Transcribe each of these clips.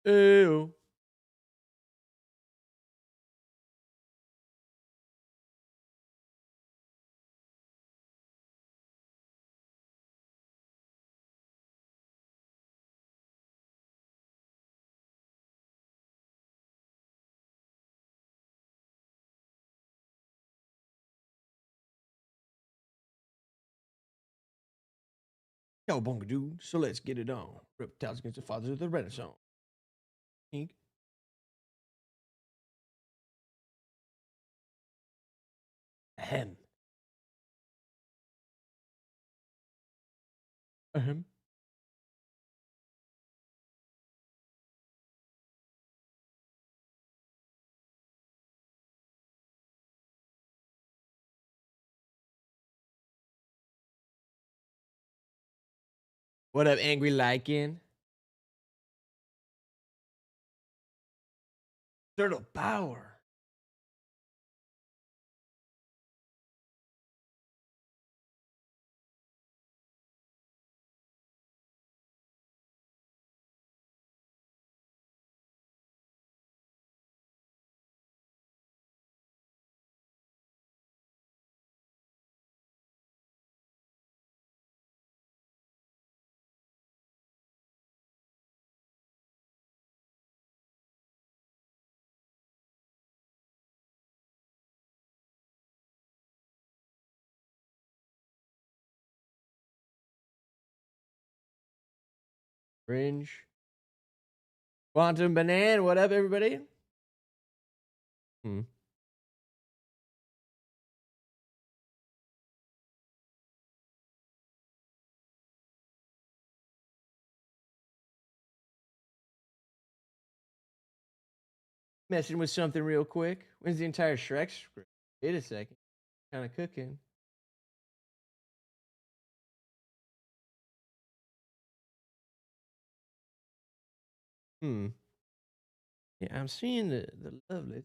Ew. Cowabunga, so let's get it on. Reptiles against the fathers of the Renaissance. Ink. Ahem. Ahem. What up, Angry Lycan? Turtle power. Fringe. Quantum Banana. What up, everybody? Hmm. Messing with something real quick. When's the entire Shrek script? Wait a second. Kind of cooking. Hmm. Yeah, I'm seeing the lovely.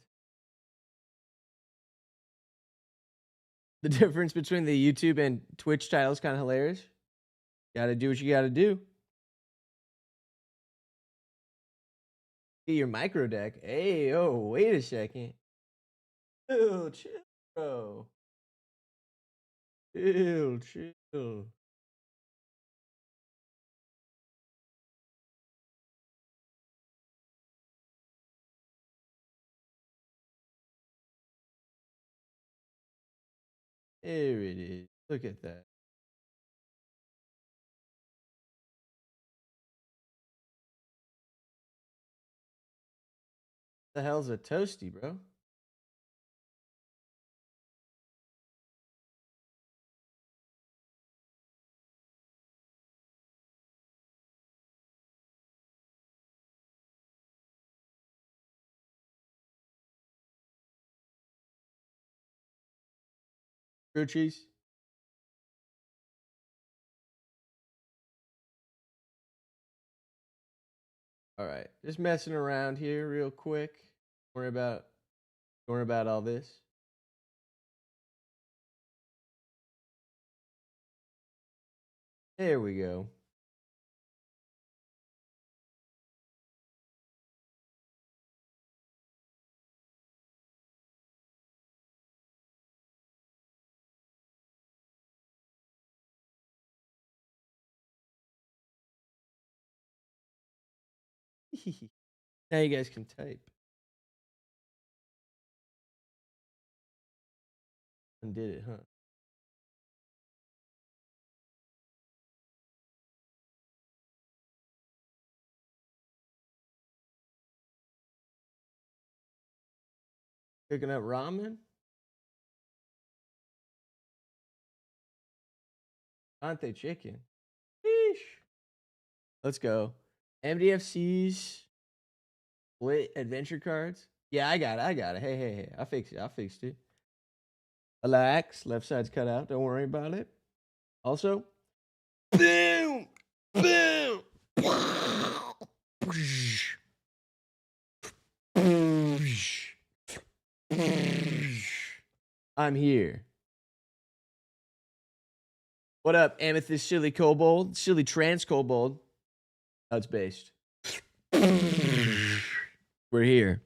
The difference between the YouTube and Twitch title is kind of hilarious. Gotta do what you gotta do. Get your micro deck. Hey, oh, wait a second. Chill, bro. Chill. There it is. Look at that. The hell's a toasty, bro? Crew cheese? All right. Just messing around here real quick. Don't worry about all this. There we go. Now you guys can type. Undid it, huh? Cooking up ramen? Ante chicken. Sheesh. Let's go. MDFCs, split adventure cards. Yeah, I got it. Hey. I fixed it. Relax. Left side's cut out. Don't worry about it. Also, boom, boom. I'm here. What up, Amethyst Silly Kobold? Silly Trans Kobold. How it's based. We're here.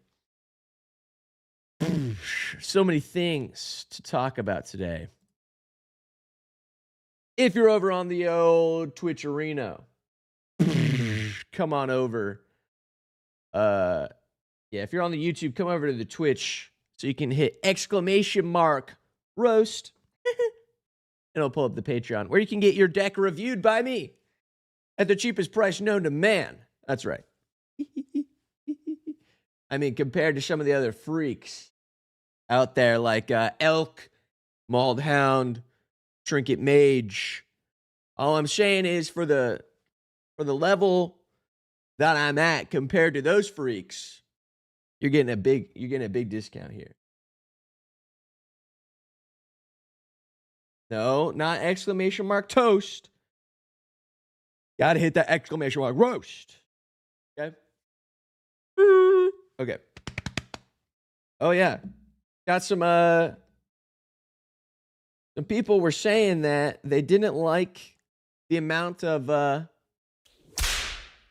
So many things to talk about today. If you're over on the old Twitch arena, come on over. Yeah, if you're on the YouTube, come over to the Twitch so you can hit ! roast. It'll pull up the Patreon where you can get your deck reviewed by me at the cheapest price known to man. That's right. I mean, compared to some of the other freaks out there like Elk, Mauled Hound, Trinket Mage. All I'm saying is for the level that I'm at compared to those freaks, you're getting a big discount here. No, not ! Toast. Gotta hit that ! Roast. Okay. Okay. Oh yeah. Got some people were saying that they didn't like the amount of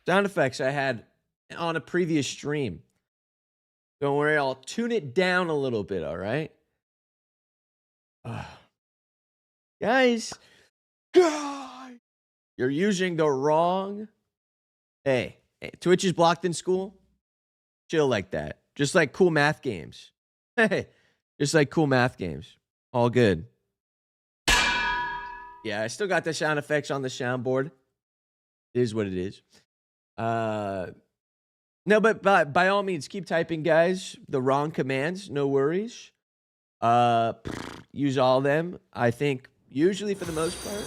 sound effects I had on a previous stream. Don't worry, I'll tune it down a little bit, all right? Guys, you're using the wrong... Hey, Twitch is blocked in school? Chill like that. Just like cool math games. Hey, just like cool math games. All good. Yeah, I still got the sound effects on the soundboard. It is what it is. No, but by all means, keep typing, guys. The wrong commands, no worries. Use all of them. I think usually for the most part.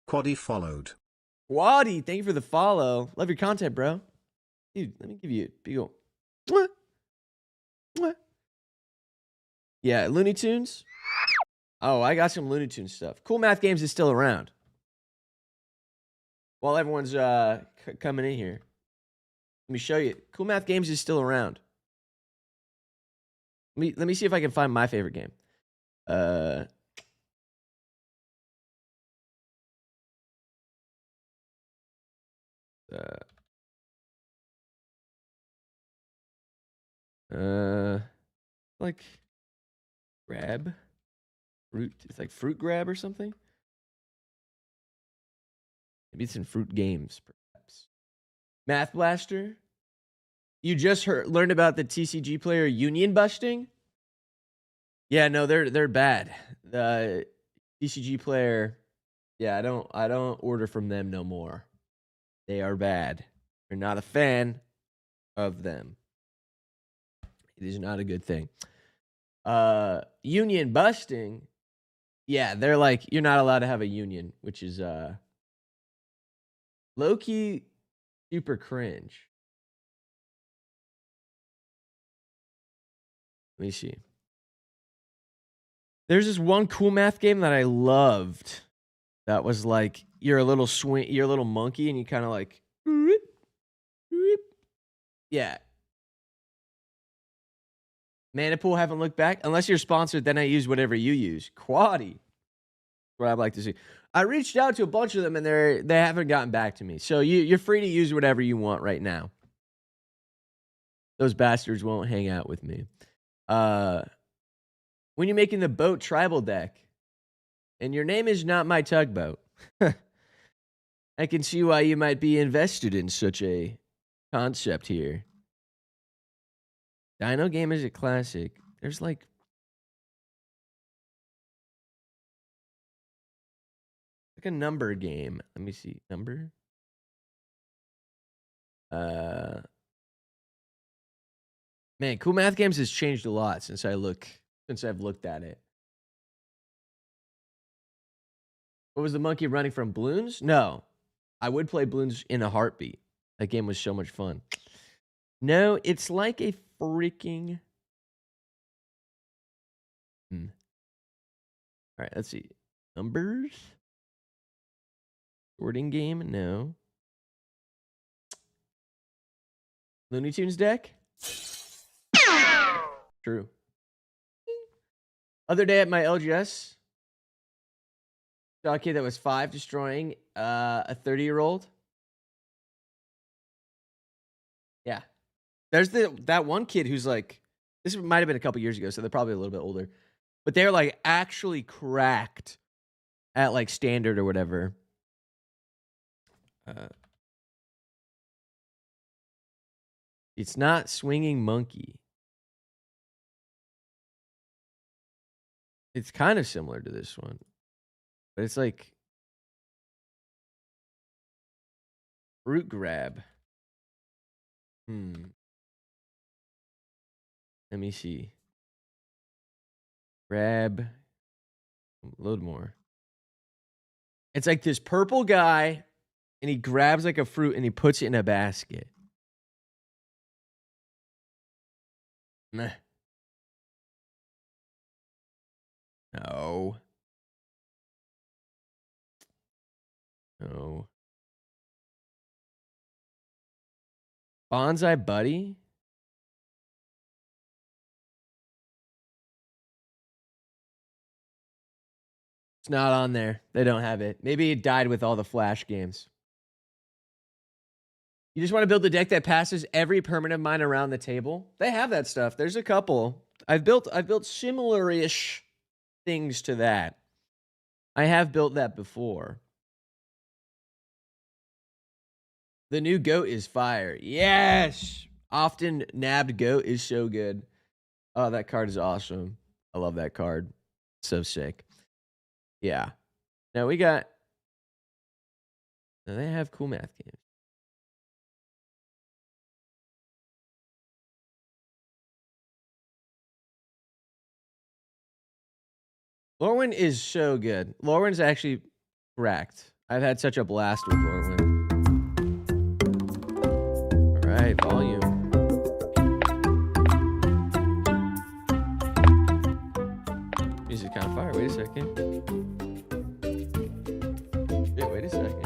Quaddy followed. Quaddy, thank you for the follow. Love your content, bro. Dude, let me give you a big ol' mwah. Mwah. Yeah, Looney Tunes. Oh, I got some Looney Tunes stuff. Cool Math Games is still around. While everyone's coming in here. Let me show you. Cool Math Games is still around. Let me see if I can find my favorite game. Like grab fruit. It's like fruit grab or something. Maybe it's in Fruit Games, perhaps. Math Blaster. You just learned about the TCG player union busting? Yeah, no, they're bad. The TCG player, yeah, I don't order from them no more. They are bad. You're not a fan of them. It is not a good thing. Union busting, yeah, they're like you're not allowed to have a union, which is low-key super cringe. Let me see. There's this one cool math game that I loved. That was like you're a little monkey, and you kind of like, yeah. Manipool haven't looked back unless you're sponsored. Then I use whatever you use. Quaddy, what I'd like to see. I reached out to a bunch of them, and they haven't gotten back to me. So you're free to use whatever you want right now. Those bastards won't hang out with me. When you're making the boat tribal deck, and your name is not my tugboat, I can see why you might be invested in such a concept here. Dino game is a classic. There's like a number game. Let me see. Number? Man, Cool Math Games has changed a lot since I've looked at it. What was the monkey running from? Bloons? No. I would play Bloons in a heartbeat. That game was so much fun. No, it's like a freaking... All right, let's see. Numbers? Sorting game? No. Looney Tunes deck? True. Other day at my LGS, saw a kid that was 5 destroying a 30-year-old. Yeah. There's that one kid who's like, this might have been a couple years ago, so they're probably a little bit older, but they're like actually cracked at like standard or whatever. It's not Swinging Monkey. It's kind of similar to this one, but it's like Fruit Grab. Let me see. Grab. Load more. It's like this purple guy, and he grabs like a fruit and he puts it in a basket. Meh. No. No. Bonsai Buddy? It's not on there. They don't have it. Maybe it died with all the Flash games. You just want to build a deck that passes every permanent mine around the table? They have that stuff. There's a couple. I've built similar-ish things to that. I have built that before. The new goat is fire. Yes! Often nabbed goat is so good. Oh, that card is awesome. I love that card. So sick. Yeah. Now we got... Now they have cool math games. Lorwyn is so good. Lorwyn's actually cracked. I've had such a blast with Lorwyn. All right, volume. Music kind of fire. Wait a second. Wait a second.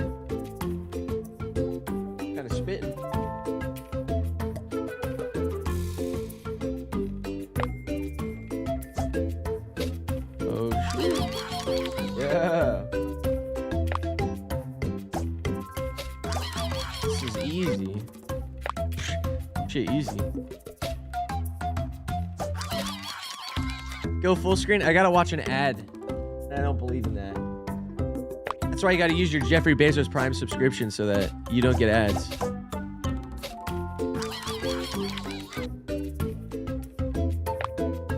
Kind of spitting. Oh shit! Yeah. This is easy. Shit, easy. Go full screen. I gotta watch an ad. I don't believe in that. That's why you gotta use your Jeffrey Bezos Prime subscription so that you don't get ads.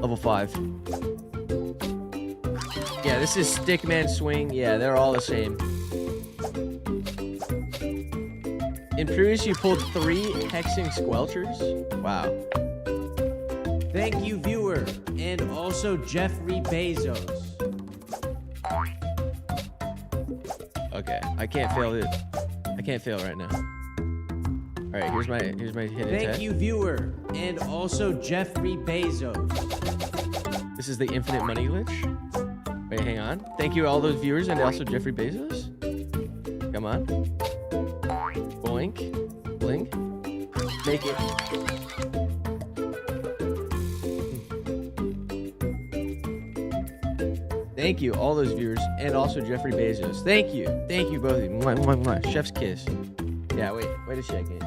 Level 5. Yeah, this is Stickman Swing. Yeah, they're all the same. In previous, you pulled 3 hexing squelchers. Wow. Thank you, viewer, and also Jeffrey Bezos. Okay, I can't fail it. I can't fail right now. All right, here's my hidden Thank attack. you, viewer, and also Jeffrey Bezos. This is the infinite money glitch. Wait, hang on. Thank you all those viewers and also Jeffrey Bezos. Come on. Boink. Blink. Make it. Thank you, all those viewers, and also Jeffrey Bezos. Thank you. Thank you, both of you. Mwah, mwah, mwah. Chef's kiss. Yeah, wait a second.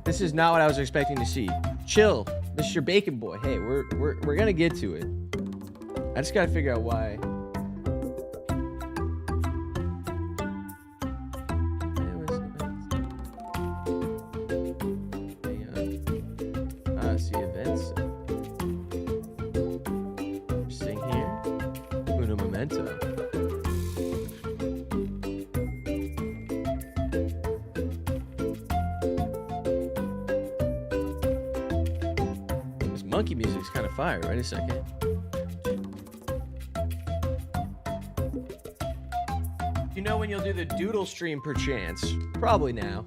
This is not what I was expecting to see. Chill, Mr. Bacon Boy. Hey, we're gonna get to it. I just gotta figure out why. See events. Sing here. Uno momento. This monkey music's kind of fire. Wait a second. You know when you'll do the doodle stream perchance? Probably now.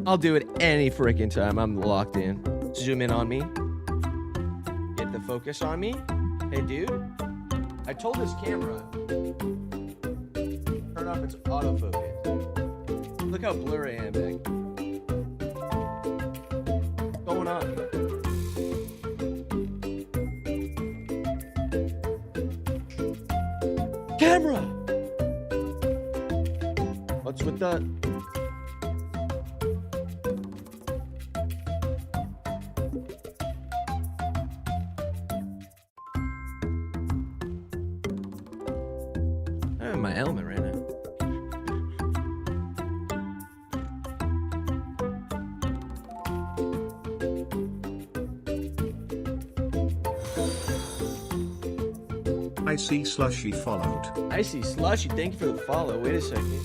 I'll do it any freaking time. I'm locked in. Zoom in on me. Get the focus on me. Hey, dude. I told this camera, turn off its autofocus. Look how blurry I am back. What's going on? Camera! What's with that? Icy Slushy followed. Icy Slushy, thank you for the follow. Wait a second.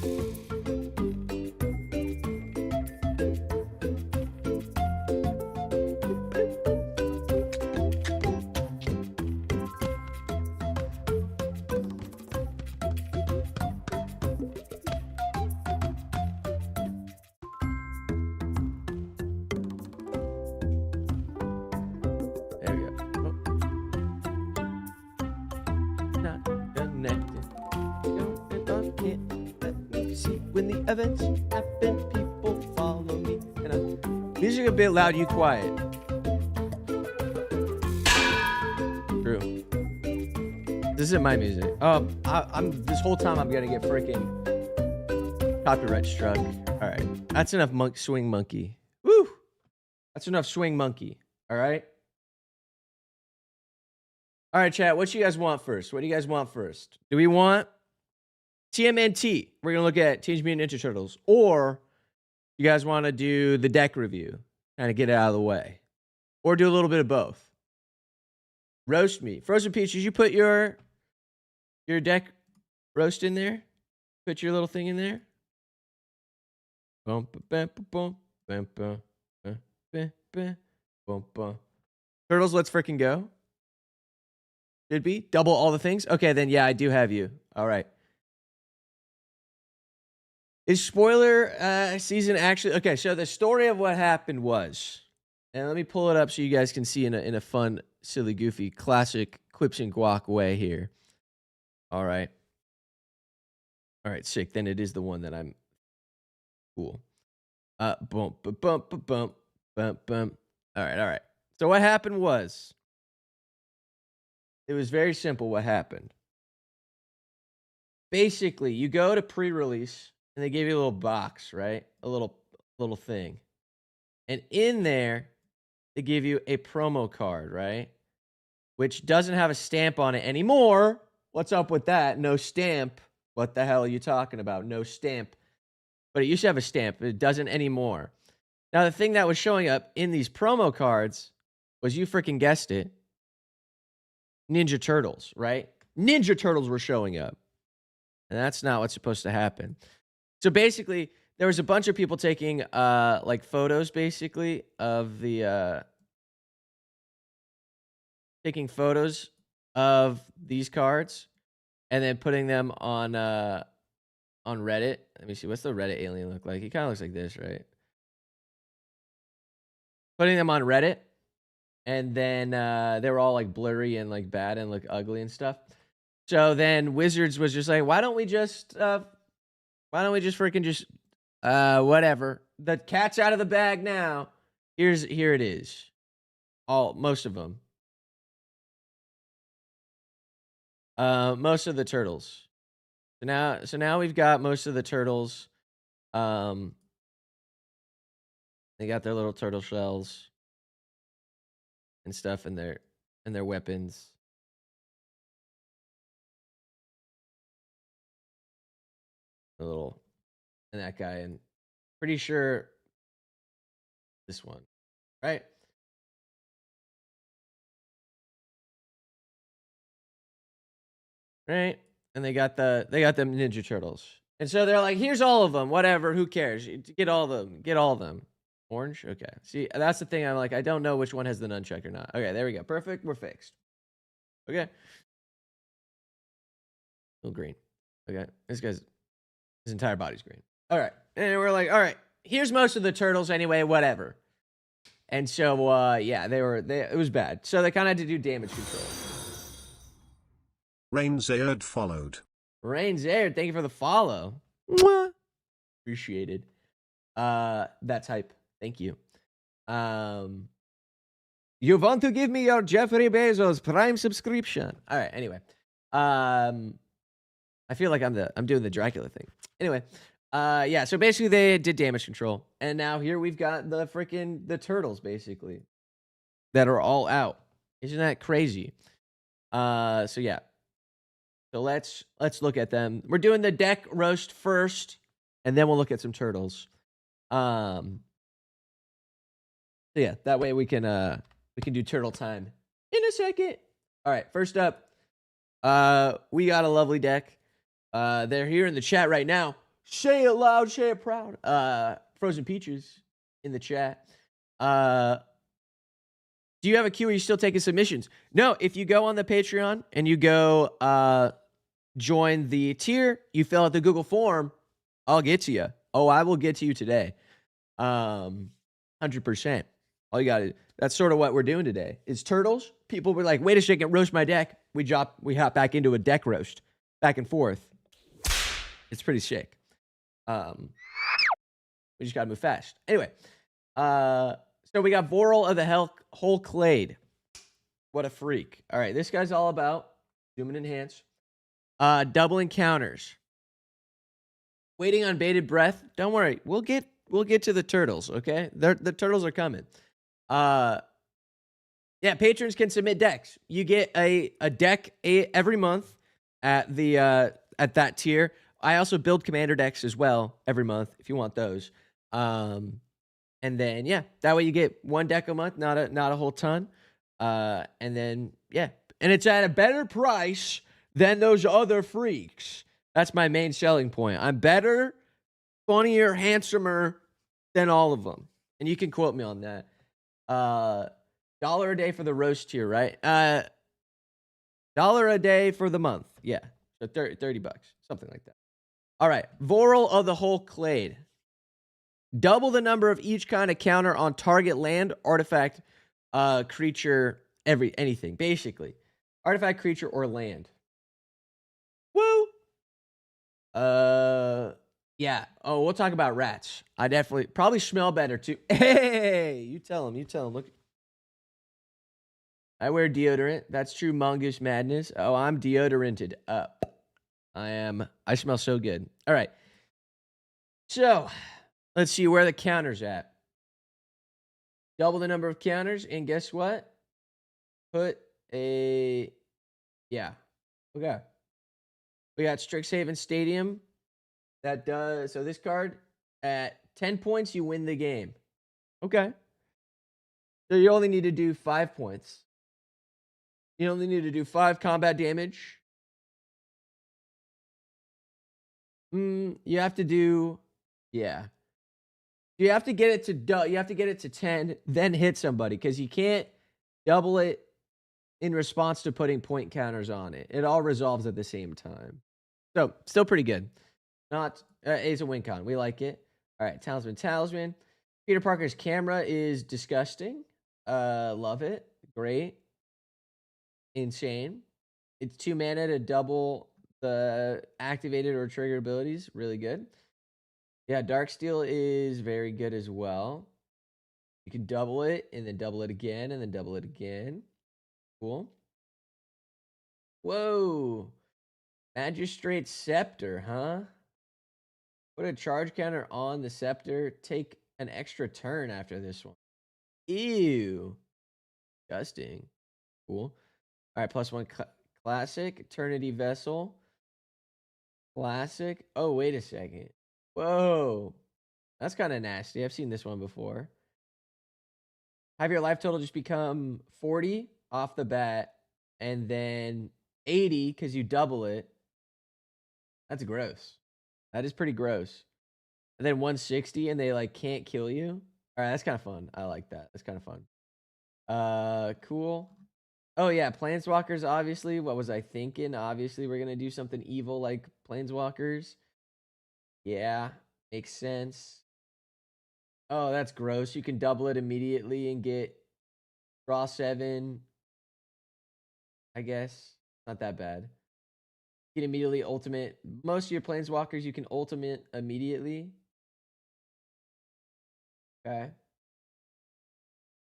There we go. Oh. Not connected. Let me see when the events happen. People follow me. Music a bit loud. You quiet. True. This isn't my music. I'm this whole time I'm gonna get freaking copyright struck. All right, that's enough. Swing monkey. Woo. That's enough. Swing monkey. All right. All right, chat. What you guys want first? What do you guys want first? Do we want TMNT? We're gonna look at Teenage Mutant Ninja Turtles, or you guys want to do the deck review, kind of get it out of the way, or do a little bit of both? Roast me, Frozen Peach. Did you put your deck roast in there? Put your little thing in there. Turtles, let's freaking go. Should be double all the things. Okay, then yeah, I do have you. All right. Is spoiler season actually okay? So the story of what happened was, and let me pull it up so you guys can see in a fun, silly, goofy, classic Quips and Guac way here. All right, sick. Then it is the one that I'm cool. Bump, bump, bump, bump, bump, bump. All right. So what happened was, it was very simple. What happened? Basically, you go to pre-release. And they gave you a little box, right? A little thing. And in there, they give you a promo card, right? Which doesn't have a stamp on it anymore. What's up with that? No stamp. What the hell are you talking about? No stamp. But it used to have a stamp. It doesn't anymore. Now, the thing that was showing up in these promo cards was, you freaking guessed it, Ninja Turtles, right? Ninja Turtles were showing up. And that's not what's supposed to happen. So basically, there was a bunch of people taking like photos, basically, of the taking photos of these cards, and then putting them on Reddit. Let me see, what's the Reddit alien look like? He kind of looks like this, right? Putting them on Reddit, and then they were all like blurry and like bad and look ugly and stuff. So then Wizards was just like, why don't we just freaking just whatever. The cat's out of the bag now. Here it is. Most of them. Most of the turtles. So now we've got most of the turtles. They got their little turtle shells and stuff in their weapons. And that guy, and pretty sure this one, right? Right? And they got them Ninja Turtles. And so they're like, here's all of them, whatever, who cares? Get all of them. Orange? Okay. See, that's the thing. I'm like, I don't know which one has the nunchuck or not. Okay, there we go. Perfect. We're fixed. Okay. Little green. Okay. His entire body's green. All right. And we're like, all right, here's most of the turtles anyway, whatever. And so, yeah, it was bad. So they kind of had to do damage control. Rain Zayard followed. Rain Zayard, thank you for the follow. Mwah. Appreciated. That's hype. Thank you. You want to give me your Jeffrey Bezos Prime subscription? All right. Anyway, I feel like I'm doing the Dracula thing. Anyway, yeah. So basically, they did damage control, and now here we've got the turtles basically that are all out. Isn't that crazy? So yeah. So let's look at them. We're doing the deck roast first, and then we'll look at some turtles. So yeah, that way we can do turtle time in a second. All right, first up, We got a lovely deck. They're here in the chat right now. Say it loud, say it proud. Frozen Peaches in the chat. Do you have a queue? Or are you still taking submissions? No, if you go on the Patreon and you go join the tier, you fill out the Google form, I'll get to you. Oh, I will get to you today. 100%. All you got to, that's sort of what we're doing today. Is turtles. People were like, wait a second, roast my deck. We hop back into a deck roast, back and forth. It's pretty sick. We just got to move fast. Anyway, so we got Voral of the Whole Clade. What a freak. All right, this guy's all about zoom and enhance. Doubling counters. Waiting on bated breath. Don't worry. We'll get to the turtles, okay? The turtles are coming. Yeah, patrons can submit decks. You get a deck every month at that tier. I also build commander decks as well every month if you want those. And then yeah, that way you get one deck a month, not a whole ton. And then yeah, and it's at a better price than those other freaks. That's my main selling point. I'm better, funnier, handsomer than all of them. And you can quote me on that. $1 a day for the roast tier, right? $1 a day for the month. Yeah. So $30, something like that. All right. Voral of the Whole Clade. Double the number of each kind of counter on target land, artifact, creature, anything, basically. Artifact, creature, or land. Woo! Yeah. Oh, we'll talk about rats. I definitely probably smell better too. Hey, you tell him. Look. I wear deodorant. That's true mongoose madness. Oh, I'm deodoranted up. I smell so good. All right. So, let's see where the counter's at. Double the number of counters, and guess what? Yeah. Okay. We got Strixhaven Stadium. That does, so this card, at 10 points, you win the game. Okay. So you only need to do 5 points. You only need to do 5 combat damage. You have to do, yeah. You have to get it to 10, then hit somebody, because you can't double it in response to putting point counters on it. It all resolves at the same time. So, still pretty good. Not, it's a win con. We like it. All right, Talisman. Peter Parker's camera is disgusting. Love it. Great. Insane. It's 2 mana to double the activated or triggered abilities. Really good. Yeah, Darksteel is very good as well. You can double it, and then double it again, and then double it again. Cool. Whoa. Magistrate Scepter, huh? Put a charge counter on the Scepter. Take an extra turn after this one. Ew. Disgusting. Cool. All right, +1 classic. Eternity Vessel. Classic. Oh, wait a second. Whoa. That's kind of nasty. I've seen this one before. Have your life total just become 40 off the bat, and then 80 because you double it. That's gross. That is pretty gross. And then 160 and they like can't kill you. All right, that's kind of fun. I like that. That's kind of fun. Cool. Oh yeah, Planeswalkers, obviously. What was I thinking? Obviously, we're gonna do something evil like Planeswalkers. Yeah, makes sense. Oh, that's gross. You can double it immediately and get draw 7. I guess. Not that bad. You can immediately ultimate. Most of your Planeswalkers you can ultimate immediately. Okay.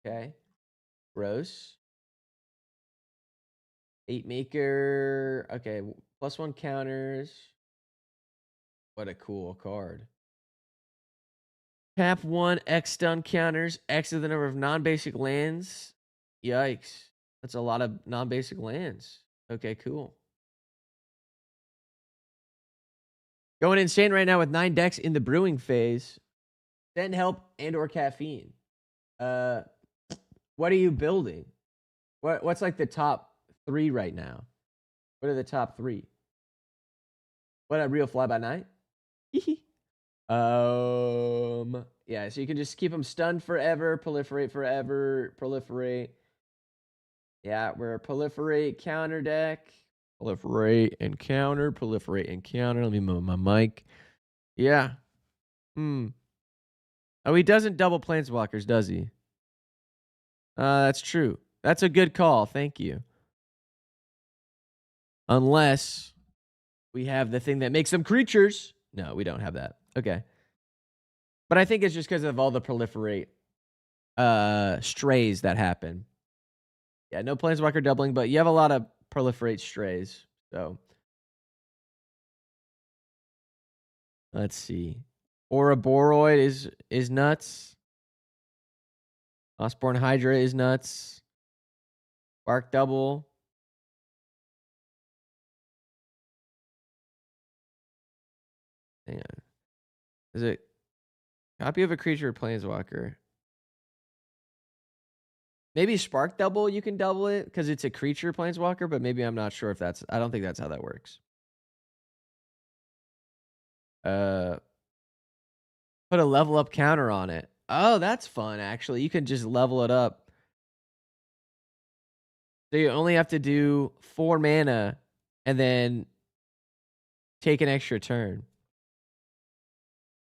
Okay. Gross. 8 maker. Okay. +1 counters. What a cool card. Tap 1, X stun counters. X is the number of non-basic lands. Yikes. That's a lot of non-basic lands. Okay, cool. Going insane right now with 9 decks in the brewing phase. Send help and or caffeine. What are you building? What's like the top 3 right now? What are the top 3? What, a real fly-by-night? Yeah, so you can just keep them stunned forever, proliferate forever, proliferate. Yeah, we're proliferate, counter deck. Proliferate and counter, proliferate and counter. Let me move my mic. Yeah. Oh, he doesn't double planeswalkers, does he? That's true. That's a good call. Thank you. Unless we have the thing that makes them creatures. No, we don't have that. Okay. But I think it's just because of all the proliferate strays that happen. Yeah, no planeswalker doubling, but you have a lot of proliferate strays. So let's see. Ouroboroi is nuts. Osborne Hydra is nuts. Bark double. Hang on. Is it copy of a creature or planeswalker? Maybe Spark double, you can double it because it's a creature planeswalker, but maybe I'm not sure if that's, I don't think that's how that works. Put a level up counter on it. Oh, that's fun, actually. You can just level it up. So you only have to do 4 mana and then take an extra turn.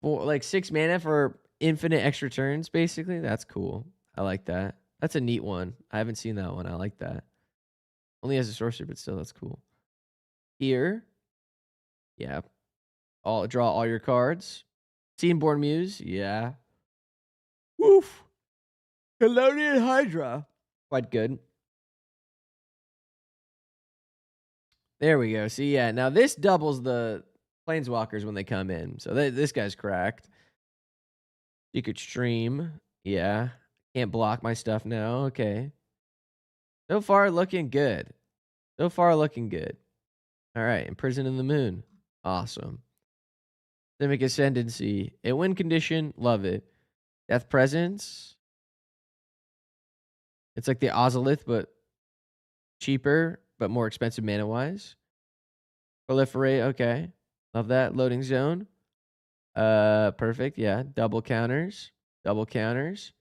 Like 6 mana for infinite extra turns, basically. That's cool. I like that. That's a neat one. I haven't seen that one. I like that. Only as a sorcerer, but still, that's cool. Here. Yeah. Draw all your cards. Seenborn Muse. Yeah. Woof. Colonial Hydra. Quite good. There we go. See, yeah. Now this doubles the planeswalkers when they come in. So this guy's cracked. Secret Stream. Yeah. Can't block my stuff now. Okay. So far, looking good. So far, looking good. All right. Imprison in the Moon. Awesome. Simic Ascendancy. A win condition. Love it. Death Presence. It's like the Ozolith, but cheaper, but more expensive mana-wise. Proliferate. Okay. Love that. Loading Zone. Perfect. Yeah. Double counters. Double counters.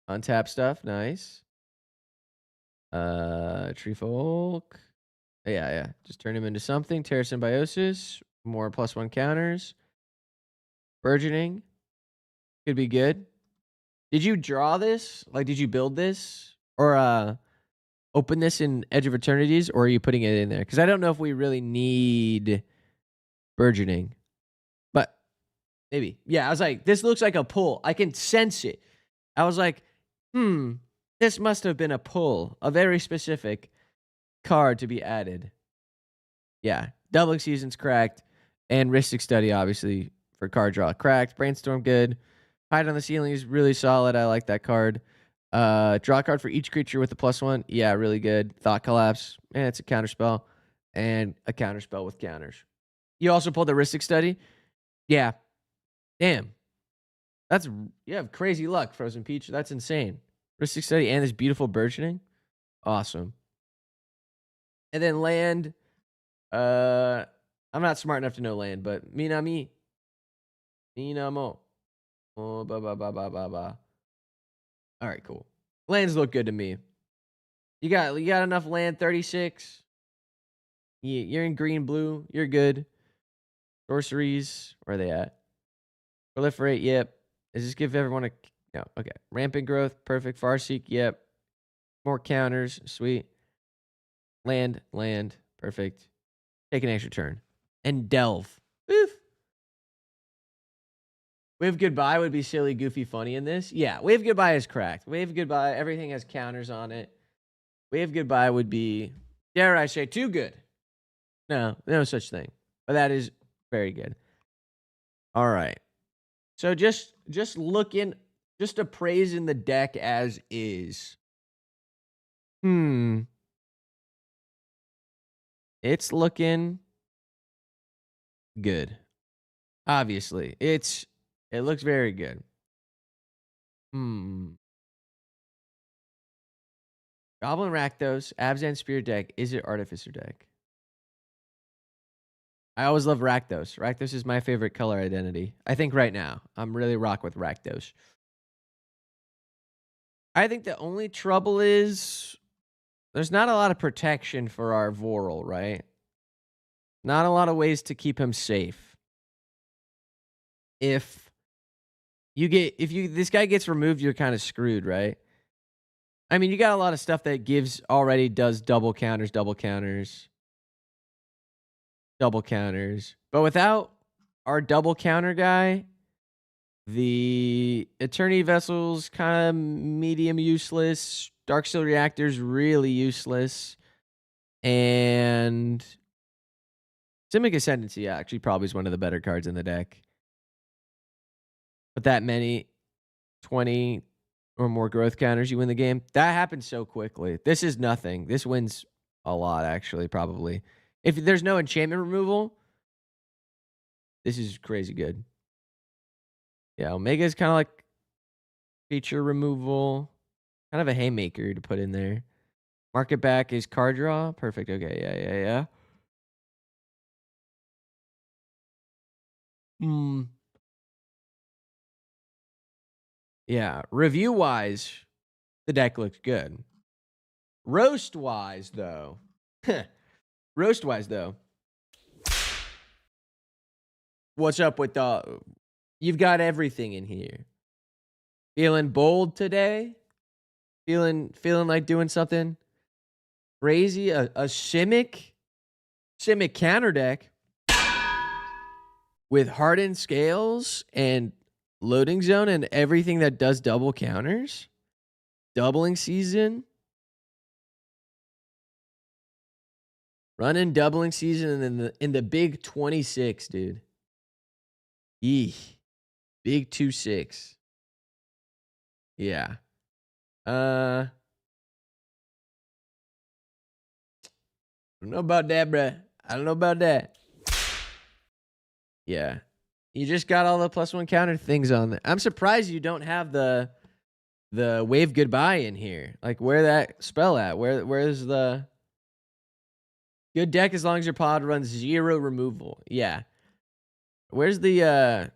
Untap stuff. Nice. Tree Folk. Yeah. Just turn him into something. Terra Symbiosis. More +1 counters. Burgeoning. Could be good. Did you draw this? Like, did you build this? Or open this in Edge of Eternities? Or are you putting it in there? Because I don't know if we really need Burgeoning. But maybe. Yeah, I was like, this looks like a pull. I can sense it. I was like, this must have been a pull. A very specific card to be added. Yeah. Doubling Season's cracked. And Ristic Study, obviously, for card draw. Cracked. Brainstorm, good. Hide on the Ceiling is really solid. I like that card. Draw a card for each creature with a +1. Yeah, really good. Thought Collapse. It's a counter spell. And a counter spell with counters. You also pulled the Ristic Study. Yeah. Damn. You have crazy luck, Frozen Peach. That's insane. Ristic Study and this beautiful Burgeoning. Awesome. And then land. I'm not smart enough to know land, but Minami. Minamo. Oh, ba. All right, cool. Lands look good to me. You got enough land, 36. You're in green, blue. You're good. Sorceries, where are they at? Proliferate, yep. Does this give everyone a... No, okay. Rampant Growth, perfect. Farseek, yep. More counters, sweet. Land, perfect. Take an extra turn. And Delve. Oof. Wave Goodbye would be silly, goofy, funny in this. Yeah, Wave Goodbye is cracked. Wave Goodbye, everything has counters on it. Wave Goodbye would be, dare I say, too good. No such thing. But that is very good. All right. So just looking, just appraising the deck as is. It's looking good. Obviously. It looks very good. Goblin Rakdos, Abzan Spear deck. Is it Artificer deck? I always love Rakdos. Rakdos is my favorite color identity. I think right now. I'm really rock with Rakdos. I think the only trouble is there's not a lot of protection for our Voral, right? Not a lot of ways to keep him safe. If this guy gets removed, you're kind of screwed, right? I mean, you got a lot of stuff that does double counters. But without our double counter guy, the Eternity Vessel's kind of medium useless. Darksteel Reactor's really useless. And Simic Ascendancy actually probably is one of the better cards in the deck. But that many 20 or more growth counters, you win the game. That happens so quickly. This is nothing. This wins a lot, actually, probably. If there's no enchantment removal, this is crazy good. Yeah, Omega is kind of like feature removal. Kind of a haymaker to put in there. Market back is card draw. Perfect. Okay, yeah. Yeah, review-wise, the deck looks good. Roast-wise, though. What's up with the... You've got everything in here. Feeling bold today? Feeling like doing something crazy? A Simic counter deck with hardened scales and loading zone and everything that does double counters? Doubling season? Running doubling season in the big 26, dude. Big 2-6. Yeah. I don't know about that, bruh. I don't know about that. Yeah. You just got all the +1 counter things on there. I'm surprised you don't have the wave goodbye in here. Like, where that spell at? Where's the good deck as long as your pod runs 0 removal? Yeah. Where's the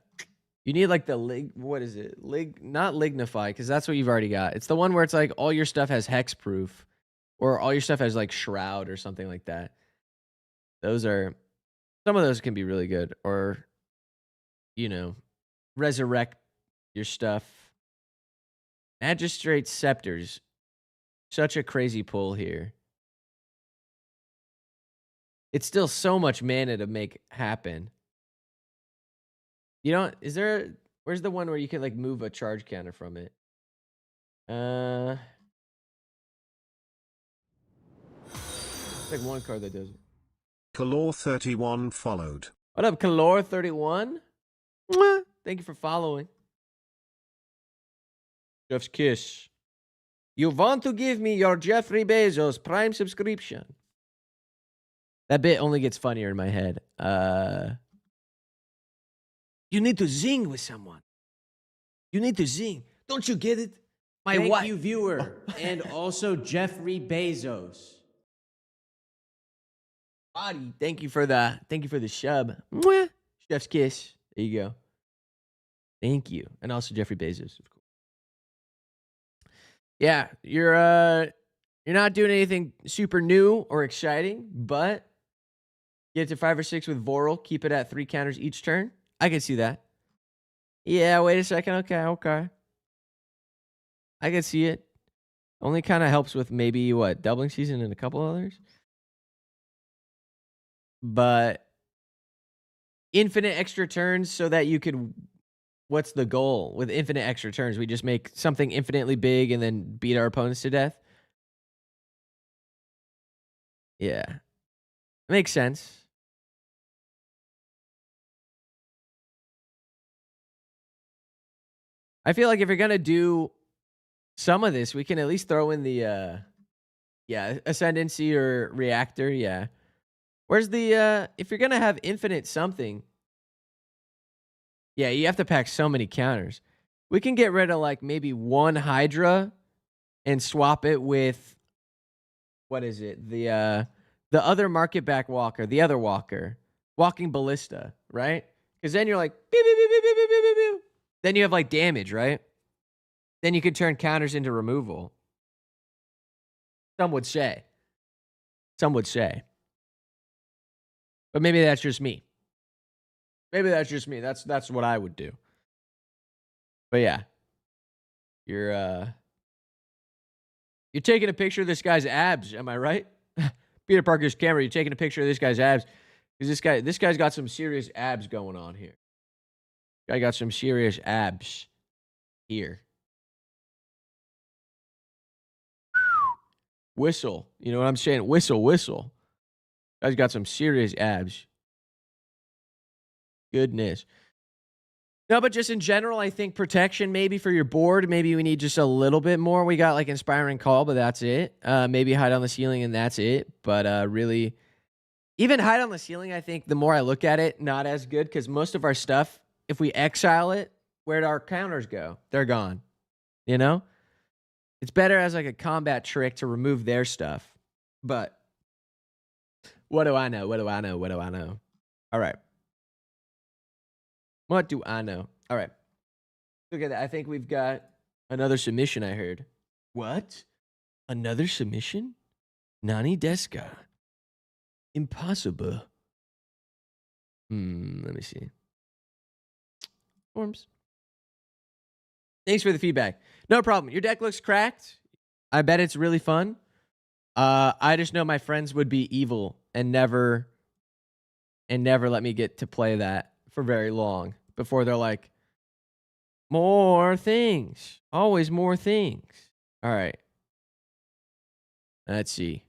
you need like the what is it? Not lignify, because that's what you've already got. It's the one where it's like all your stuff has hexproof, or all your stuff has like shroud or something like that. Some of those can be really good, or resurrect your stuff. Magistrate Scepters, such a crazy pull here. It's still so much mana to make happen. Where's the one where you can like move a charge counter from it? It's like one card that does it. Calor31 followed. What up, Calor31? Thank you for following. Jeff's kiss. You want to give me your Jeffrey Bezos Prime subscription? That bit only gets funnier in my head. You need to zing with someone. You need to zing. Don't you get it? Thank you, viewer, and also Jeffrey Bezos. Body, thank you for the shub. Mwah. Chef's kiss. There you go. Thank you, and also Jeffrey Bezos, of course. Yeah, you're not doing anything super new or exciting, but get to 5 or 6 with Voral. Keep it at 3 counters each turn. I can see that. Yeah, wait a second. Okay. I can see it. Only kind of helps with maybe doubling season and a couple others. But infinite extra turns so that you could. What's the goal with infinite extra turns? We just make something infinitely big and then beat our opponents to death. Yeah. Makes sense. I feel like if you're going to do some of this, we can at least throw in the Ascendancy or Reactor, yeah. Where's the if you're going to have infinite something, yeah, you have to pack so many counters. We can get rid of like maybe one Hydra and swap it with what is it? The other market back walker, the other walker, walking ballista, right? Because then you're like, beep, beep, beep, beep, beep, beep, beep, beep. Then you have like damage, right? Then you can turn counters into removal. Some would say. Some would say. But maybe that's just me. Maybe that's just me. That's what I would do. But yeah. You're taking a picture of this guy's abs, am I right? Peter Parker's camera, you're taking a picture of this guy's abs. Because this guy's got some serious abs going on here. Guy got some serious abs here. Whistle. You know what I'm saying? Whistle, whistle. Guy's got some serious abs. Goodness. No, but just in general, I think protection maybe for your board. Maybe we need just a little bit more. We got like Inspiring Call, but that's it. Maybe Hide on the Ceiling, and that's it. But really, even Hide on the Ceiling, I think the more I look at it, not as good, because most of our stuff, if we exile it, where'd our counters go? They're gone. You know? It's better as like a combat trick to remove their stuff. But what do I know? What do I know? What do I know? All right. What do I know? All right. Look at that. I think we've got another submission, I heard. What? Another submission? Nani deska? Impossible. Let me see. Forms. Thanks for the feedback. No problem. Your deck looks cracked. I bet it's really fun. I just know my friends would be evil and never let me get to play that for very long before they're like, more things. Always more things. All right. Let's see.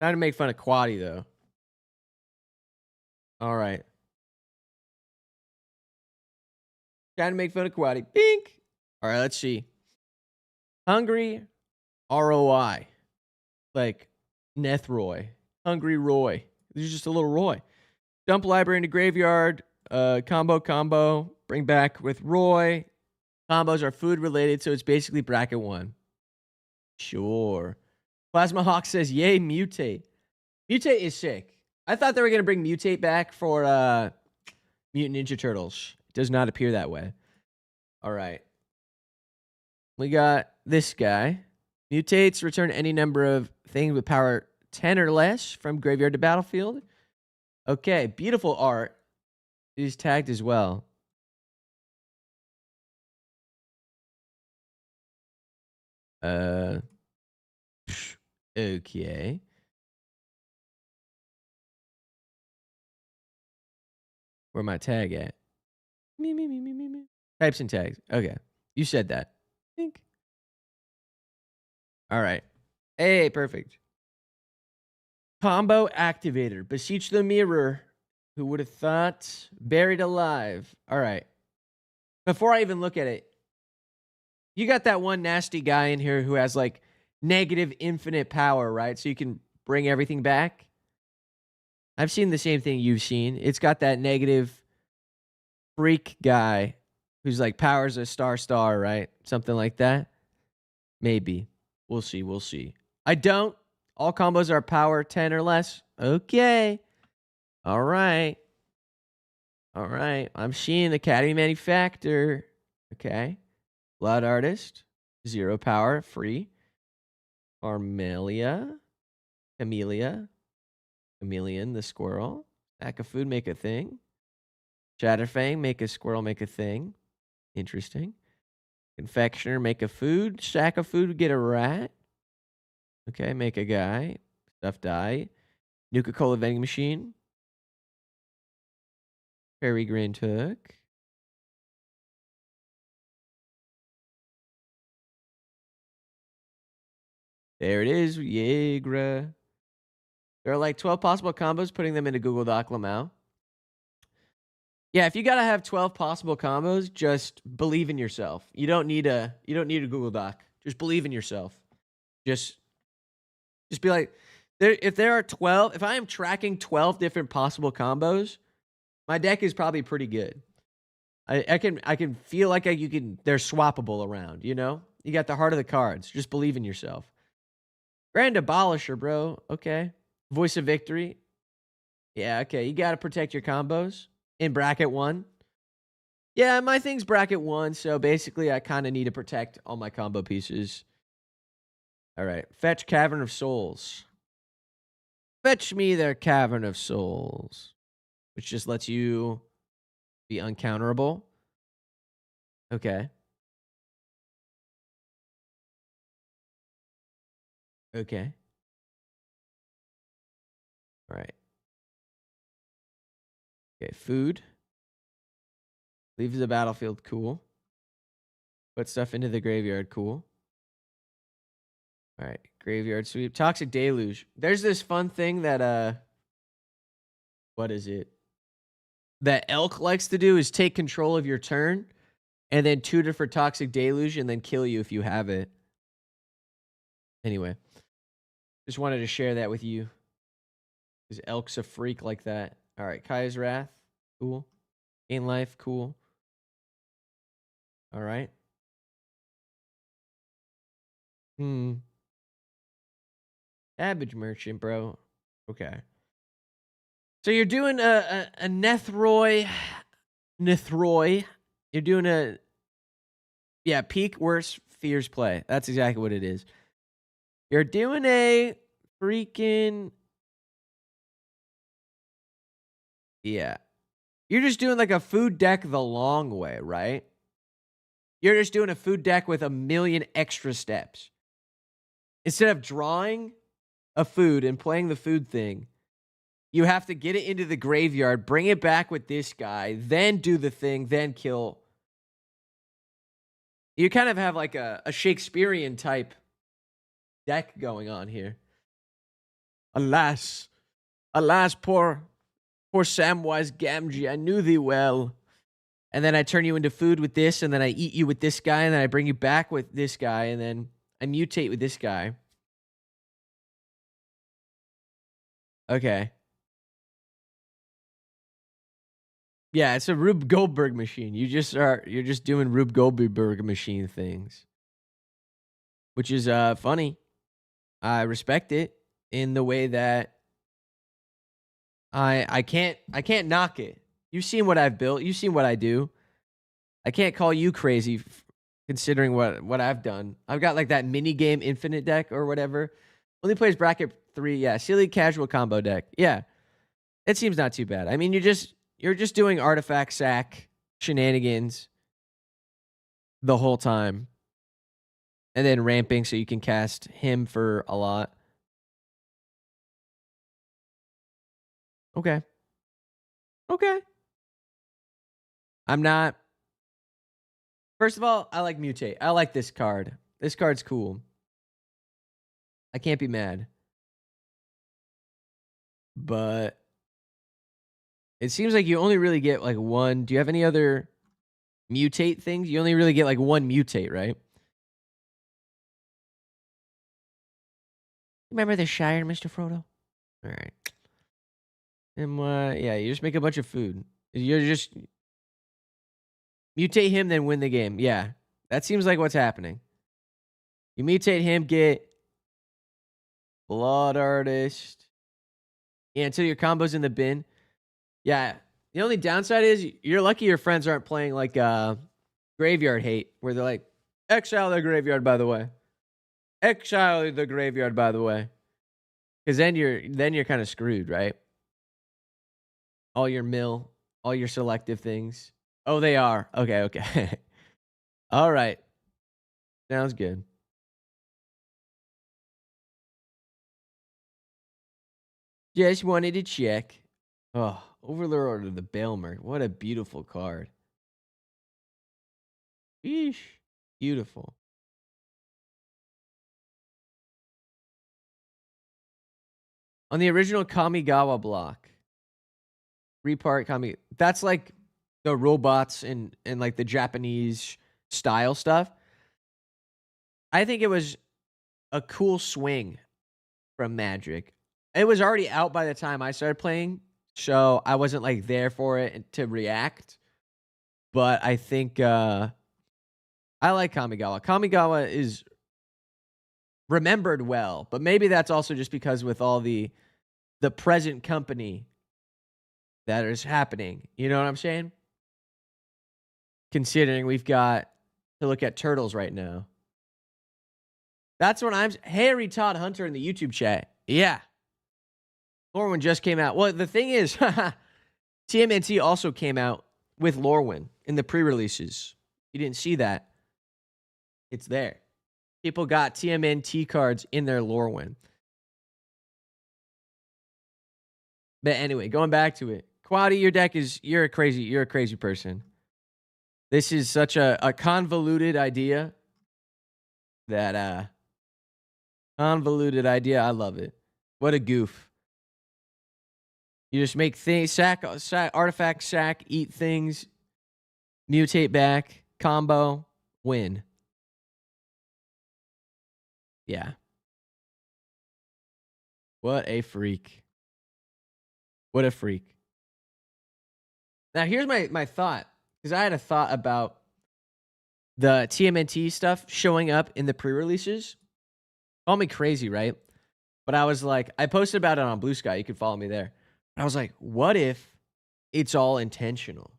Trying to make fun of Quaddy, though. All right. Trying to make fun of Quaddy. Bink. All right, let's see. Hungry ROI. Like Nethroy. Hungry Roy. This is just a little Roy. Dump library into graveyard. Combo. Bring back with Roy. Combos are food related, so it's basically bracket 1. Sure. Plasma Hawk says, yay, Mutate. Mutate is sick. I thought they were going to bring Mutate back for Mutant Ninja Turtles. It does not appear that way. All right. We got this guy. Mutates, return any number of things with power 10 or less from graveyard to battlefield. Okay, beautiful art. He's tagged as well. Okay. Where my tag at? Me. Types and tags. Okay. You said that. Think. All right. Hey, perfect. Combo activator. Beseech the mirror. Who would have thought? Buried alive. All right. Before I even look at it, you got that one nasty guy in here who has like negative infinite power, right? So you can bring everything back. I've seen the same thing you've seen. It's got that negative freak guy who's like powers a star, right? Something like that. Maybe. We'll see. I don't. All combos are power 10 or less. Okay. All right. I'm seeing Academy Manufacturer. Okay. Blood Artist. 0 power. Free. Chameleon, the squirrel. Stack of food, make a thing. Shatterfang, make a squirrel, make a thing. Interesting. Confectioner, make a food. Stack of food, get a rat. Okay, make a guy. Stuffed die. Nuka-Cola vending machine. Prairie Grand Hook. There it is. Yegra. There are like 12 possible combos, putting them into Google Doc Lamau. Yeah, if you gotta have 12 possible combos, just believe in yourself. You don't need a Google Doc. Just believe in yourself. Just be like, if there are 12, if I am tracking 12 different possible combos, my deck is probably pretty good. I can feel like they're swappable around, you know? You got the heart of the cards. Just believe in yourself. Grand Abolisher, bro. Okay. Voice of Victory. Yeah, okay. You got to protect your combos in bracket 1. Yeah, my thing's bracket 1, so basically I kind of need to protect all my combo pieces. All right. Fetch Cavern of Souls. Fetch me their Cavern of Souls, which just lets you be uncounterable. Okay. Okay. All right. Okay, food. Leaves the battlefield, cool. Put stuff into the graveyard, cool. All right, graveyard sweep. Toxic Deluge. There's this fun thing that what is it? That Elk likes to do is take control of your turn and then tutor for Toxic Deluge and then kill you if you have it. Anyway, just wanted to share that with you. Because Elk's a freak like that. All right, Kaya's Wrath, cool. Gain life, cool. All right. Cabbage Merchant, bro. Okay. So you're doing a Nethroy. You're doing a peak worst fears play. That's exactly what it is. You're doing a freaking You're just doing like a food deck the long way, right? You're just doing a food deck with a million extra steps. Instead of drawing a food and playing the food thing, you have to get it into the graveyard, bring it back with this guy, then do the thing, then kill. You kind of have like a Shakespearean type deck going on here. Alas, poor Samwise Gamgee, I knew thee well. And then I turn you into food with this, and then I eat you with this guy, and then I bring you back with this guy, and then I mutate with this guy. Okay. Yeah, it's a Rube Goldberg machine. You're just doing Rube Goldberg machine things. Which is funny. I respect it in the way that I can't knock it. You've seen what I've built. You've seen what I do. I can't call you crazy considering what I've done. I've got like that mini game infinite deck or whatever. Only plays bracket 3. Yeah, silly casual combo deck. Yeah. It seems not too bad. I mean, you're just doing artifact sack shenanigans the whole time. And then ramping so you can cast him for a lot. Okay. I'm not. First of all, I like mutate. I like this card. This card's cool. I can't be mad. But it seems like you only really get like one. Do you have any other mutate things? You only really get like one mutate, right? Remember the Shire, Mr. Frodo? All right. And you just make a bunch of food. You're just mutate him, then win the game. Yeah, that seems like what's happening. You mutate him, get Blood Artist. Yeah, until your combo's in the bin. Yeah, the only downside is you're lucky your friends aren't playing like Graveyard Hate, where they're like, exile the graveyard, by the way. Exile the graveyard, by the way. Because then you're kind of screwed, right? All your mill, all your selective things. Oh, they are. Okay. All right. Sounds good. Just wanted to check. Oh, Overlord of the Baelmer. What a beautiful card. Eesh. Beautiful. On the original Kamigawa block. Repart Kami. That's like the robots and like the Japanese style stuff. I think it was a cool swing from Magic. It was already out by the time I started playing, so I wasn't like there for it to react. But I think I like Kamigawa. Kamigawa is remembered well. But maybe that's also just because with all the present company that is happening. You know what I'm saying? Considering we've got to look at turtles right now. That's what I'm... Harry Todd Hunter in the YouTube chat. Yeah. Lorwyn just came out. Well, the thing is, TMNT also came out with Lorwyn in the pre-releases. You didn't see that. It's there. People got TMNT cards in their Lorwyn. But anyway, going back to it. Quaddy, your deck is... You're a crazy person. This is such a convoluted idea that... Convoluted idea. I love it. What a goof. You just make things, sack, artifact, sack, eat things, mutate back, combo, win. Yeah. What a freak. What a freak. Now, here's my thought, because I had a thought about the TMNT stuff showing up in the pre-releases. Call me crazy, right? But I was like, I posted about it on Blue Sky. You can follow me there. I was like, what if it's all intentional,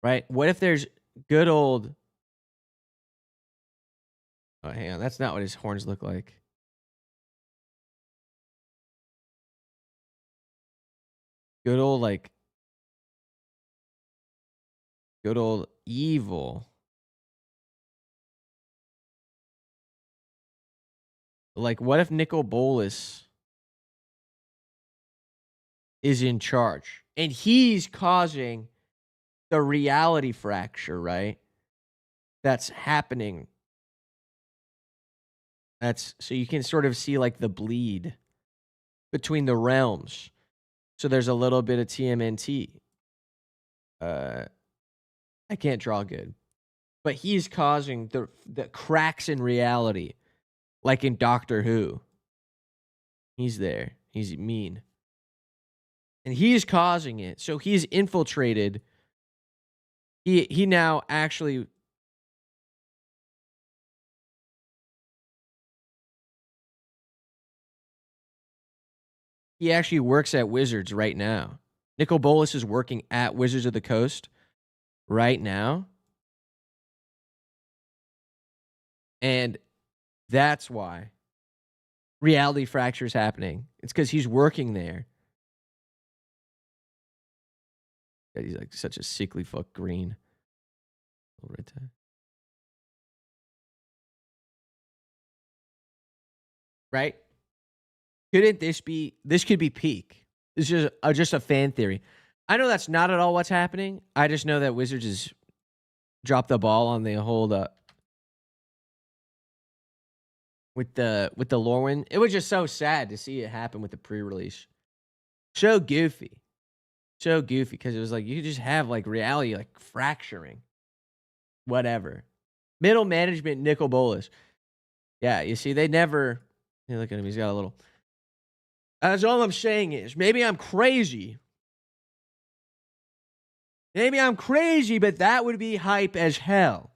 right? What if there's good old... Oh, hang on. That's not what his horns look like. Good old, like... Good old evil. Like, what if Nicol Bolas is in charge and he's causing the reality fracture, right? That's happening. So you can sort of see like the bleed between the realms. So there's a little bit of TMNT. I can't draw good, but he's causing the cracks in reality, like in Doctor Who. He's there. He's mean. And he's causing it. So he's infiltrated. He now actually... He actually works at Wizards right now. Nicol Bolas is working at Wizards of the Coast right now. And that's why reality fracture is happening. It's because he's working there. He's like such a sickly fuck green. Right there. Right? Couldn't this be... This could be peak. This is just a fan theory. I know that's not at all what's happening. I just know that Wizards has dropped the ball on the whole... with the Lorwyn. It was just so sad to see it happen with the pre-release. So goofy. So goofy, because it was like you could just have like reality like fracturing. Whatever. Middle management, Nicol Bolas. Yeah, you see, they never... Hey, look at him. He's got a little... That's all I'm saying is, maybe I'm crazy. Maybe I'm crazy, but that would be hype as hell.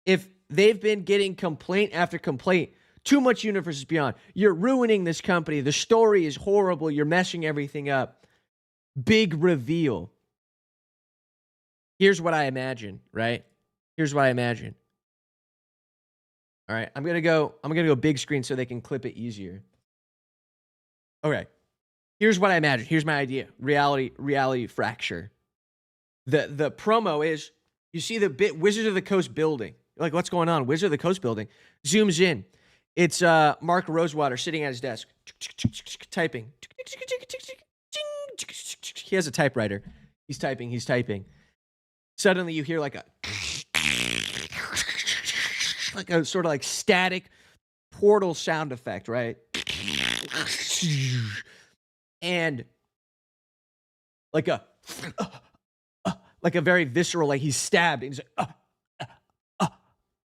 If they've been getting complaint after complaint, too much Universes Beyond. You're ruining this company. The story is horrible. You're messing everything up. Big reveal. Here's what I imagine, right? Here's what I imagine. All right, I'm gonna go big screen so they can clip it easier. Okay. Here's what I imagine. Here's my idea. Reality fracture. The promo is, you see the Wizards of the Coast building. You're like, what's going on? Wizard of the Coast building. Zooms in. It's Mark Rosewater sitting at his desk, typing. He has a typewriter. He's typing. Suddenly you hear like a sort of like static portal sound effect, right? And like a very visceral, like he's stabbed. And he's like,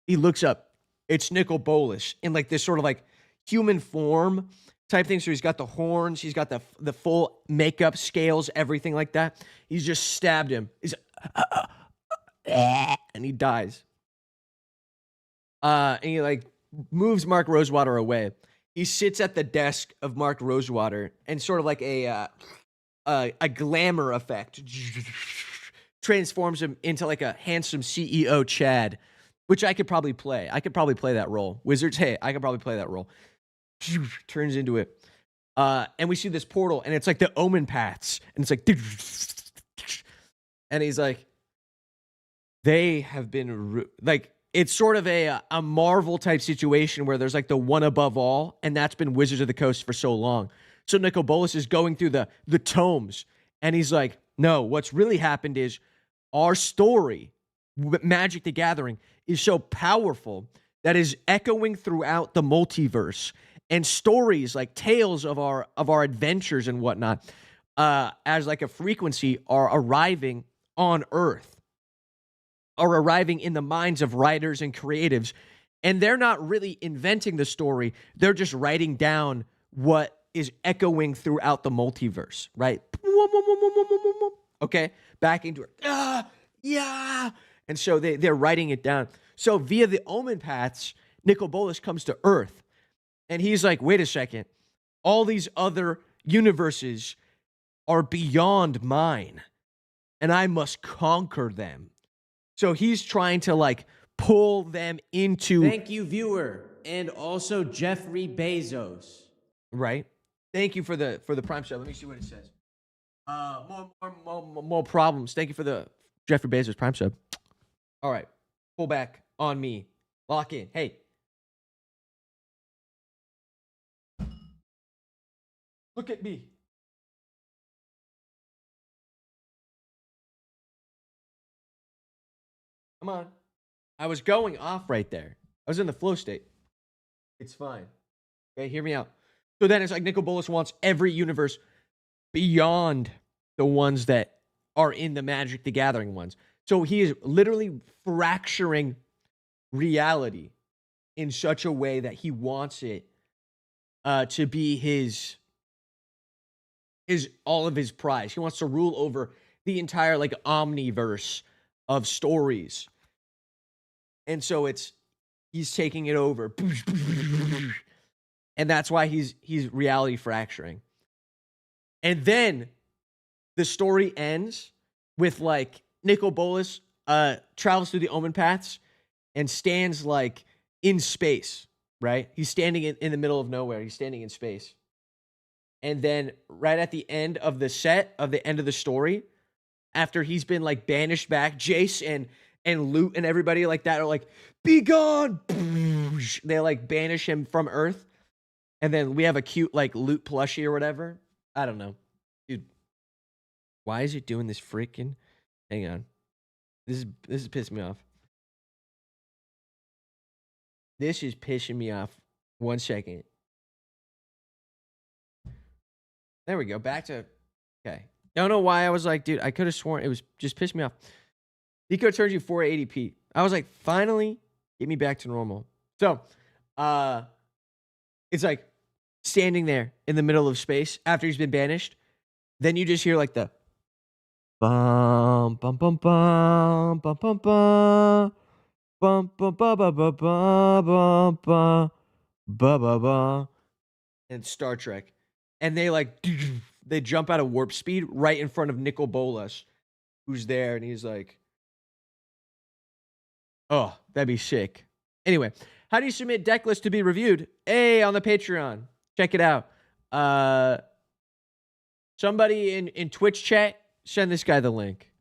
he looks up. It's Nicol Bolas in like this sort of like human form type thing. So he's got the horns, he's got the full makeup, scales, everything like that. He's just stabbed him. He's and he dies. And he like moves Mark Rosewater away. He sits at the desk of Mark Rosewater and sort of like a glamour effect transforms him into like a handsome CEO Chad, which I could probably play. I could probably play that role. Wizards, hey, I could probably play that role. Turns into it. And we see this portal, and it's like the Omen paths, and it's like, and he's like, they have been like, it's sort of a Marvel type situation where there's like the one above all, and that's been Wizards of the Coast for so long. So Nicol Bolas is going through the tomes, and he's like, no, what's really happened is our story, Magic the Gathering, is so powerful that is echoing throughout the multiverse, and stories like tales of our adventures and whatnot, as like a frequency, are arriving on Earth, are arriving in the minds of writers and creatives, and they're not really inventing the story. They're just writing down what is echoing throughout the multiverse, right? Okay, back into it. Yeah. And so they're writing it down. So via the Omen paths, Nicol Bolas comes to Earth, and he's like, wait a second. All these other universes are beyond mine, and I must conquer them. So he's trying to like pull them into. Thank you, viewer, and also Jeffrey Bezos. Right. Thank you for the Prime sub. Let me see what it says. More problems. Thank you for the Jeffrey Bezos Prime sub. All right, pull back on me. Lock in. Hey. Look at me. Come on. I was going off right there. I was in the flow state. It's fine. Okay, hear me out. So then it's like Nicol Bolas wants every universe beyond the ones that are in the Magic the Gathering ones. So he is literally fracturing reality in such a way that he wants it to be his all of his prize. He wants to rule over the entire like omniverse of stories. And so he's taking it over. And that's why he's reality fracturing. And then the story ends with like Nicol Bolas travels through the Omen paths and stands like in space, right? He's standing in the middle of nowhere. He's standing in space. And then right at the end of the set, of the end of the story, after he's been like banished back, Jace and Loot and everybody like that are like, be gone. They like banish him from Earth. And then we have a cute like Loot plushie or whatever. I don't know. Dude, why is it doing this freaking? Hang on. This is pissing me off. This is pissing me off. 1 second. There we go. Back to, okay. Don't know why I was like, dude, I could have sworn it was just pissed me off. Eco turns you 480p. I was like, finally, get me back to normal. So, it's like standing there in the middle of space after he's been banished. Then you just hear like the bum bum bum bum bum bum bum bum bum bum bum bum bum bum bum bum bum, and Star Trek. And they like they jump out of warp speed right in front of Nicol Bolas, who's there, and he's like, oh, that'd be sick. Anyway, how do you submit deck lists to be reviewed? Hey, on the Patreon. Check it out. Somebody in Twitch chat, send this guy the link.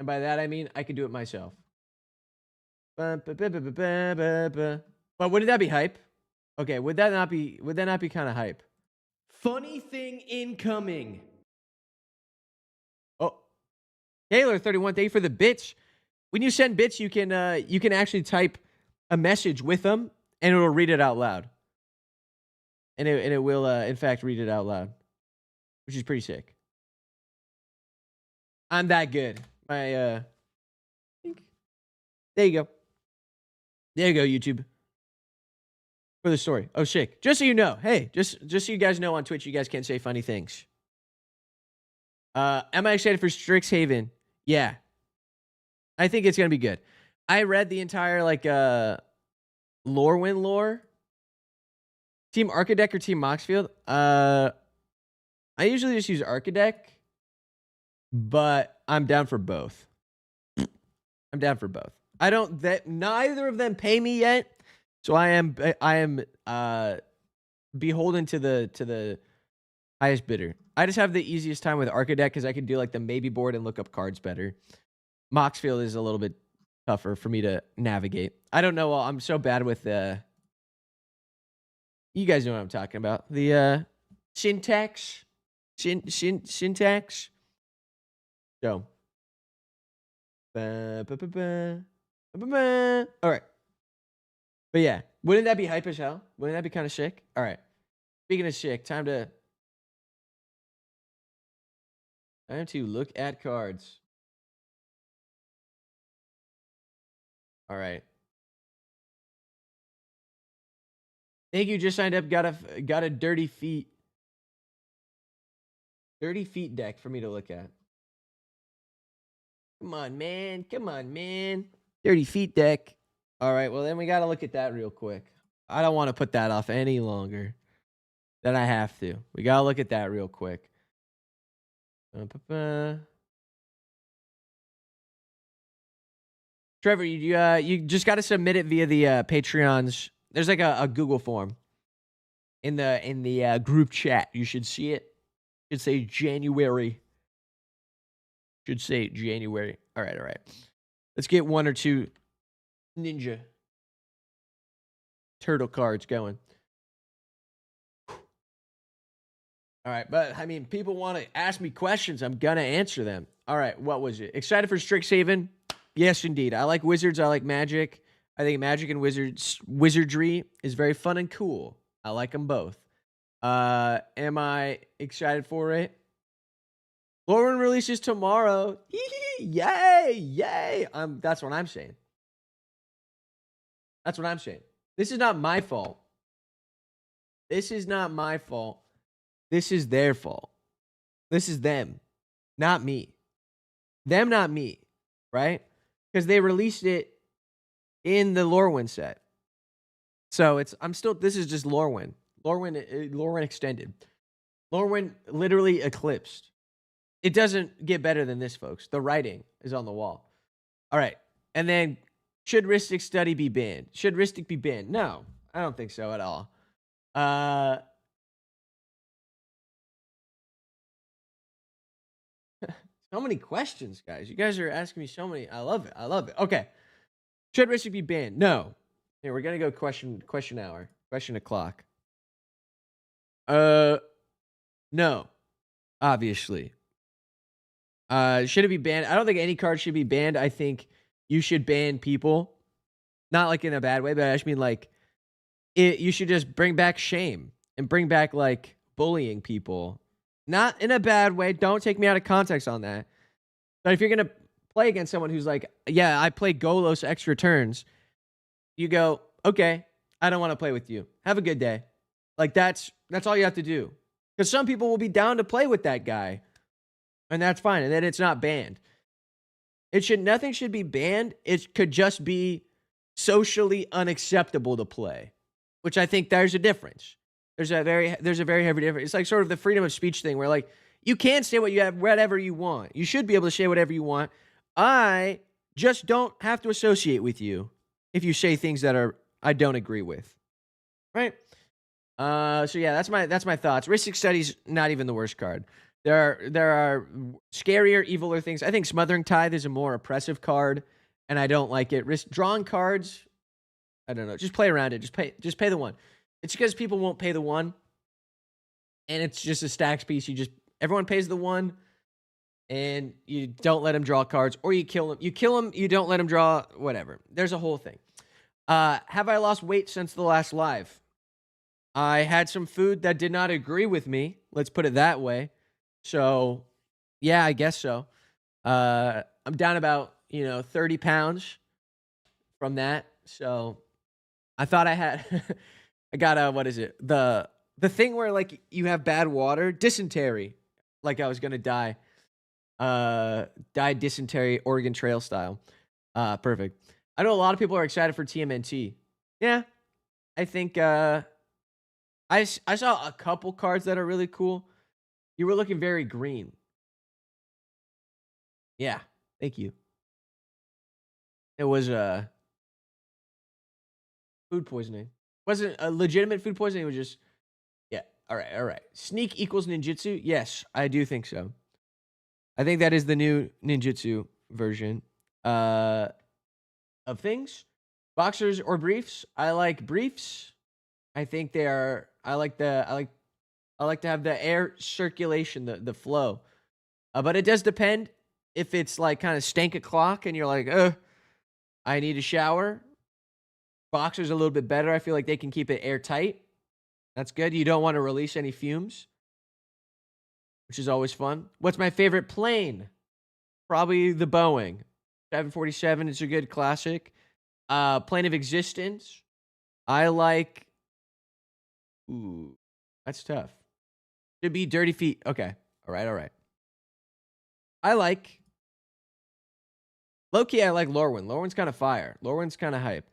And by that, I mean I could do it myself. But wouldn't that be hype? Okay, would that not be kind of hype? Funny thing incoming. Oh, Taylor31, thank you for the bits. When you send bits, you can actually type a message with them, and it'll read it out loud. And it will, in fact, read it out loud, which is pretty sick. I'm that good. There you go. There you go, YouTube. For the story. Oh, sick. Just so you know. Hey, just so you guys know on Twitch, you guys can't say funny things. Am I excited for Strixhaven? Yeah. I think it's going to be good. I read the entire, Lorwyn lore. Team Archidec or Team Moxfield? I usually just use Archidec, but I'm down for both. I'm down for both. I don't that neither of them pay me yet, so I am beholden to the highest bidder. I just have the easiest time with Archidec because I can do like the maybe board and look up cards better. Moxfield is a little bit tougher for me to navigate. I don't know. I'm so bad with you guys know what I'm talking about. The syntax. Syntax. So. All right. But yeah, wouldn't that be hype as hell? Wouldn't that be kind of sick? All right. Speaking of sick, time to look at cards. All right. Thank you. Just signed up. Got a dirty feet deck for me to look at. Come on, man. Come on, man. Dirty feet deck. All right. Well, then we got to look at that real quick. I don't want to put that off any longer than I have to. We got to look at that real quick. Trevor, you just got to submit it via the Patreons. There's like a Google form in the group chat. You should see it. It should say January. Should say January. All right. Let's get one or two Ninja Turtle cards going. All right, but I mean, people want to ask me questions. I'm gonna answer them. All right, what was it? Excited for Strixhaven? Yes, indeed. I like Wizards. I like Magic. I think Magic and Wizardry is very fun and cool. I like them both. Am I excited for it? Lauren releases tomorrow. Yay! That's what I'm saying. That's what I'm saying. This is not my fault. This is not my fault. This is their fault. This is them, not me. Them, not me, right? Because they released it in the Lorwyn set. So this is just Lorwyn. Lorwyn extended. Lorwyn literally eclipsed. It doesn't get better than this, folks. The writing is on the wall. All right. And then, should Ristic Study be banned? Should Ristic be banned? No, I don't think so at all. So many questions, guys. You guys are asking me so many. I love it. Okay. Should Ristic be banned? No. Here, we're going to go question hour. Question o'clock. No. Obviously. Should it be banned? I don't think any card should be banned. I think you should ban people. Not like in a bad way, but I just mean like you should just bring back shame and bring back like bullying people. Not in a bad way. Don't take me out of context on that. But if you're going to play against someone who's like, yeah, I play Golos extra turns, you go, okay, I don't want to play with you. Have a good day. Like that's all you have to do. Because some people will be down to play with that guy. And that's fine. And then it's not banned. Nothing should be banned. It could just be socially unacceptable to play. Which I think there's a difference. There's a very heavy difference. It's like sort of the freedom of speech thing where like you can say whatever you want. You should be able to say whatever you want. I just don't have to associate with you if you say things that I don't agree with. Right? So yeah, that's my thoughts. Ristic Study's not even the worst card. There are scarier, eviler things. I think Smothering Tithe is a more oppressive card, and I don't like it. Drawing cards, I don't know. Just play around it. Just pay the one. It's because people won't pay the one, and it's just a stacks piece. Everyone pays the one, and you don't let them draw cards, or you kill them. You kill them. You don't let them draw. Whatever. There's a whole thing. Have I lost weight since the last live? I had some food that did not agree with me. Let's put it that way. So, yeah, I guess so. I'm down about 30 pounds from that. So, I thought I had. I got what is it? The thing where like you have bad water, dysentery. Like I was gonna die. Died dysentery, Oregon Trail style. Perfect. I know a lot of people are excited for TMNT. Yeah, I think I saw a couple cards that are really cool. You were looking very green. Yeah, thank you. It was food poisoning. Wasn't a legitimate food poisoning. It was just yeah. All right, all right. Sneak equals ninjutsu. Yes, I do think so. I think that is the new ninjutsu version of things. Boxers or briefs. I like briefs. I think they are. I like to have the air circulation, the flow. But it does depend if it's like kind of stank o'clock and you're like, I need a shower. Boxers a little bit better. I feel like they can keep it airtight. That's good. You don't want to release any fumes, which is always fun. What's my favorite plane? Probably the Boeing 747. It's a good classic. Plane of existence. I like. Ooh, that's tough. Should be dirty feet. Okay. All right. All right. I like. Low key, I like Lorwyn. Lorwyn's kind of fire. Lorwyn's kind of hype.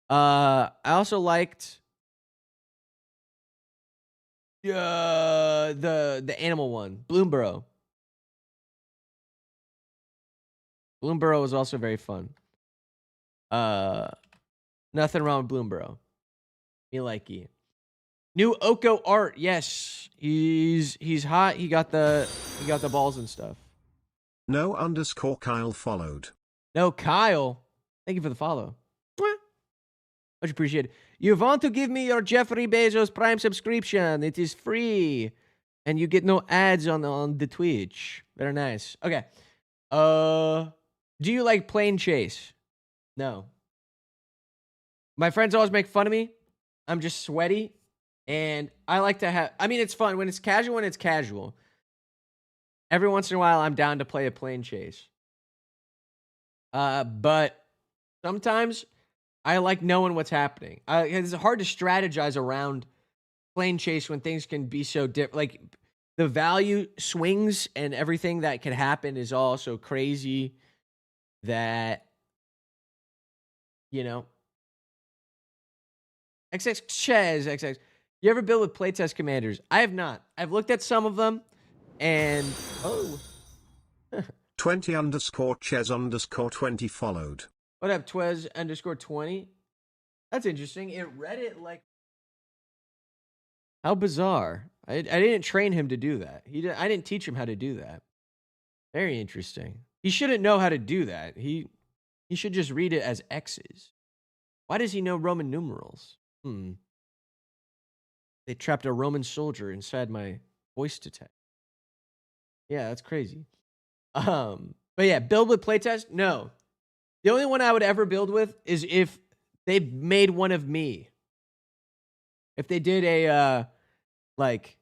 I also liked the animal one, Bloomborough. Bloomborough was also very fun. Nothing wrong with Bloomborough. Me likey. New Oko art, yes. He's hot. He got the balls and stuff. No underscore Kyle followed. No, Kyle. Thank you for the follow. Mwah. Much appreciated. You want to give me your Jeffrey Bezos Prime subscription? It is free, and you get no ads on the Twitch. Very nice. Okay. Do you like plane chase? No. My friends always make fun of me. I'm just sweaty, and I like to have. I mean, it's fun when it's casual. When it's casual. Every once in a while, I'm down to play a plane chase. But sometimes I like knowing what's happening. It's hard to strategize around plane chase when things can be so different. Like the value swings and everything that can happen is all so crazy that, you know. XX Chez, XX. You ever build with playtest commanders? I have not. I've looked at some of them and, 20 underscore Ches underscore 20 followed. What up, Twez underscore 20? That's interesting. It read it like. How bizarre. I didn't train him to do that. I didn't teach him how to do that. Very interesting. He shouldn't know how to do that. He should just read it as X's. Why does he know Roman numerals? They trapped a Roman soldier inside my voice detector. Yeah, that's crazy. But yeah, build with playtest? No. The only one I would ever build with is if they made one of me. If they did a like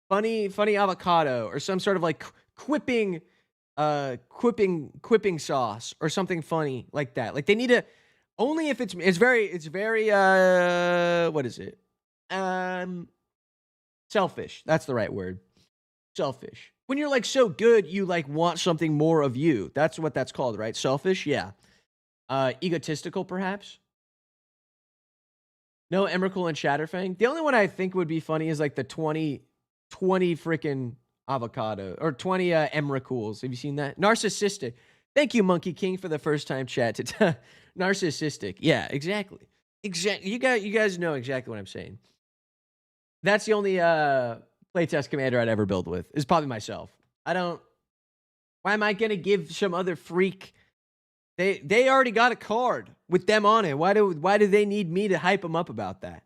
funny avocado or some sort of like quipping sauce or something funny like that. Like they need to only if it's very what is it? Selfish. That's the right word. Selfish. When you're like so good, you like want something more of you. That's what that's called, right? Selfish, yeah. Egotistical, perhaps. No Emrakul and Shatterfang. The only one I think would be funny is like the 20 freaking avocado or 20 Emrakuls. Have you seen that? Narcissistic. Thank you, Monkey King, for the first time chat. Narcissistic. Yeah, exactly. Exactly. You guys know exactly what I'm saying. That's the only playtest commander I'd ever build with. Is probably myself. Why am I gonna give some other freak? They already got a card with them on it. Why do they need me to hype them up about that?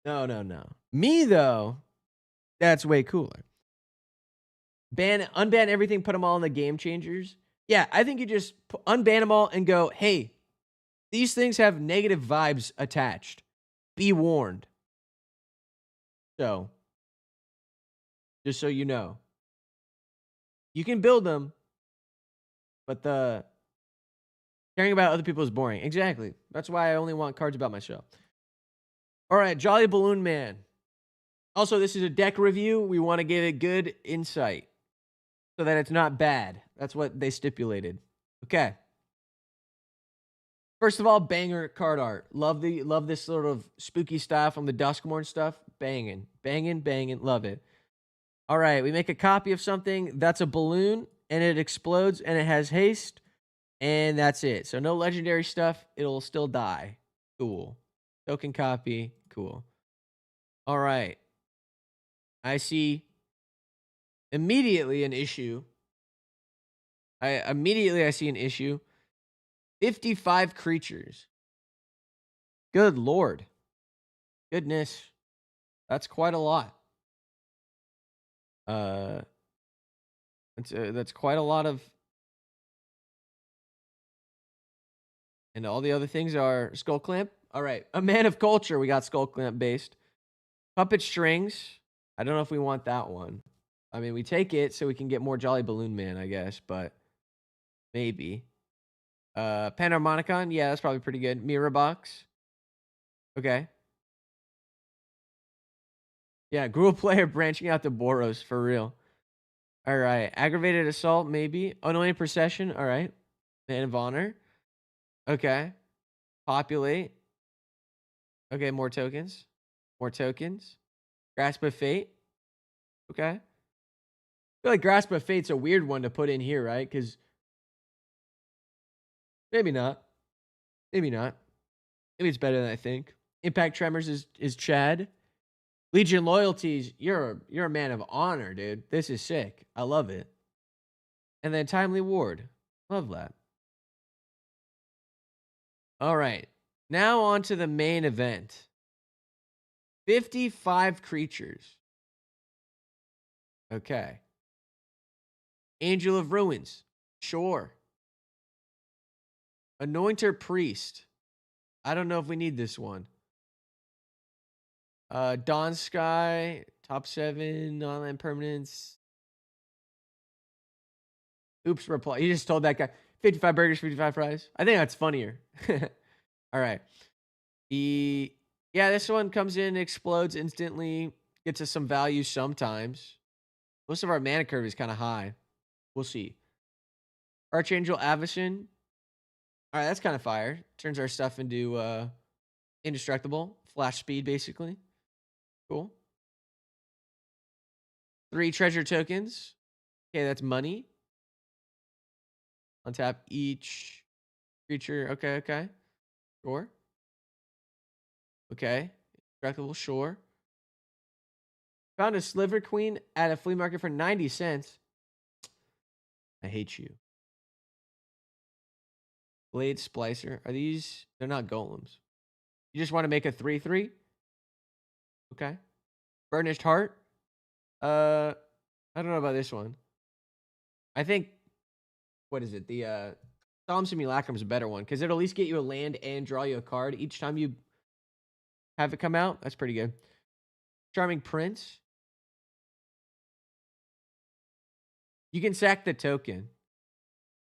No. Me though, that's way cooler. Unban everything, put them all in the game changers. Yeah, I think you just unban them all and go, hey, these things have negative vibes attached. Be warned. So, just so you know. You can build them, but the caring about other people is boring. Exactly. That's why I only want cards about myself. All right, Jolly Balloon Man. Also, this is a deck review. We want to give it good insight so that it's not bad. That's what they stipulated. Okay. First of all, banger card art. Love this sort of spooky style from the Duskmorn stuff. Banging, banging, banging. Love it. All right, we make a copy of something that's a balloon and it explodes and it has haste, and that's it. So no legendary stuff. It'll still die. Cool. Token copy. Cool. All right. I see immediately an issue. I see an issue. 55 creatures. Good Lord. Goodness. That's quite a lot. That's quite a lot of, and all the other things are Skull Clamp. All right. A Man of Culture. We got Skull Clamp based. Puppet Strings. I don't know if we want that one. I mean, we take it so we can get more Jolly Balloon Man, I guess, but maybe. Panharmonicon. Yeah, that's probably pretty good. Mirror Box. Okay. Yeah, Gruel player branching out to Boros for real. All right. Aggravated Assault, maybe. Annoying Procession. All right. Man of Honor. Okay. Populate. Okay, more tokens. More tokens. Grasp of Fate. Okay. I feel like Grasp of Fate's a weird one to put in here, right? Because maybe not. Maybe not. Maybe it's better than I think. Impact Tremors is Chad. Legion Loyalties, you're a man of honor, dude. This is sick. I love it. And then Timely Ward. Love that. All right. Now on to the main event. 55 creatures. Okay. Angel of Ruins. Sure. Anointer Priest. I don't know if we need this one. Dawn Sky. Top 7. Non-land permanents. Oops, reply. You just told that guy 55 burgers, 55 fries. I think that's funnier. All right. Yeah, this one comes in, explodes instantly, gets us some value sometimes. Most of our mana curve is kind of high. We'll see. Archangel Avacyn. All right, that's kind of fire. Turns our stuff into indestructible. Flash speed, basically. Cool. 3 treasure tokens. Okay, that's money. Untap each creature. Okay. Sure. Okay. Indestructible, sure. Found a Sliver Queen at a flea market for 90 cents. I hate you. Blade Splicer. Are these? They're not golems. You just want to make a 3/3? Okay. Burnished Heart. I don't know about this one. I think, what is it? The Solemn Simulacrum is a better one because it'll at least get you a land and draw you a card each time you have it come out. That's pretty good. Charming Prince. You can sack the token.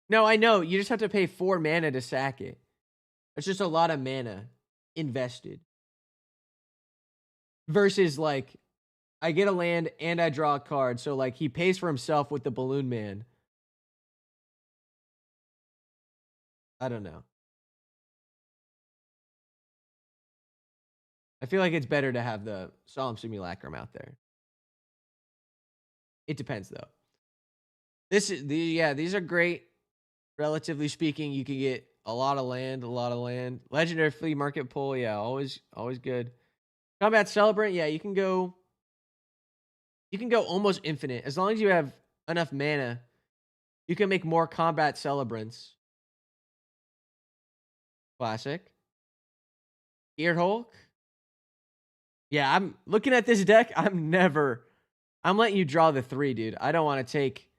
No, I know. You just have to pay 4 mana to sack it. It's just a lot of mana invested. Versus, like, I get a land and I draw a card. So, like, he pays for himself with the Balloon Man. I don't know. I feel like it's better to have the Solemn Simulacrum out there. It depends, though. These are great. Relatively speaking, you can get a lot of land. Legendary Flea Market Pull, yeah, always good. Combat Celebrant, yeah, you can go almost infinite. As long as you have enough mana, you can make more Combat Celebrants. Classic. Gear Hulk. Yeah, I'm looking at this deck. I'm letting you draw the 3, dude. I don't want to take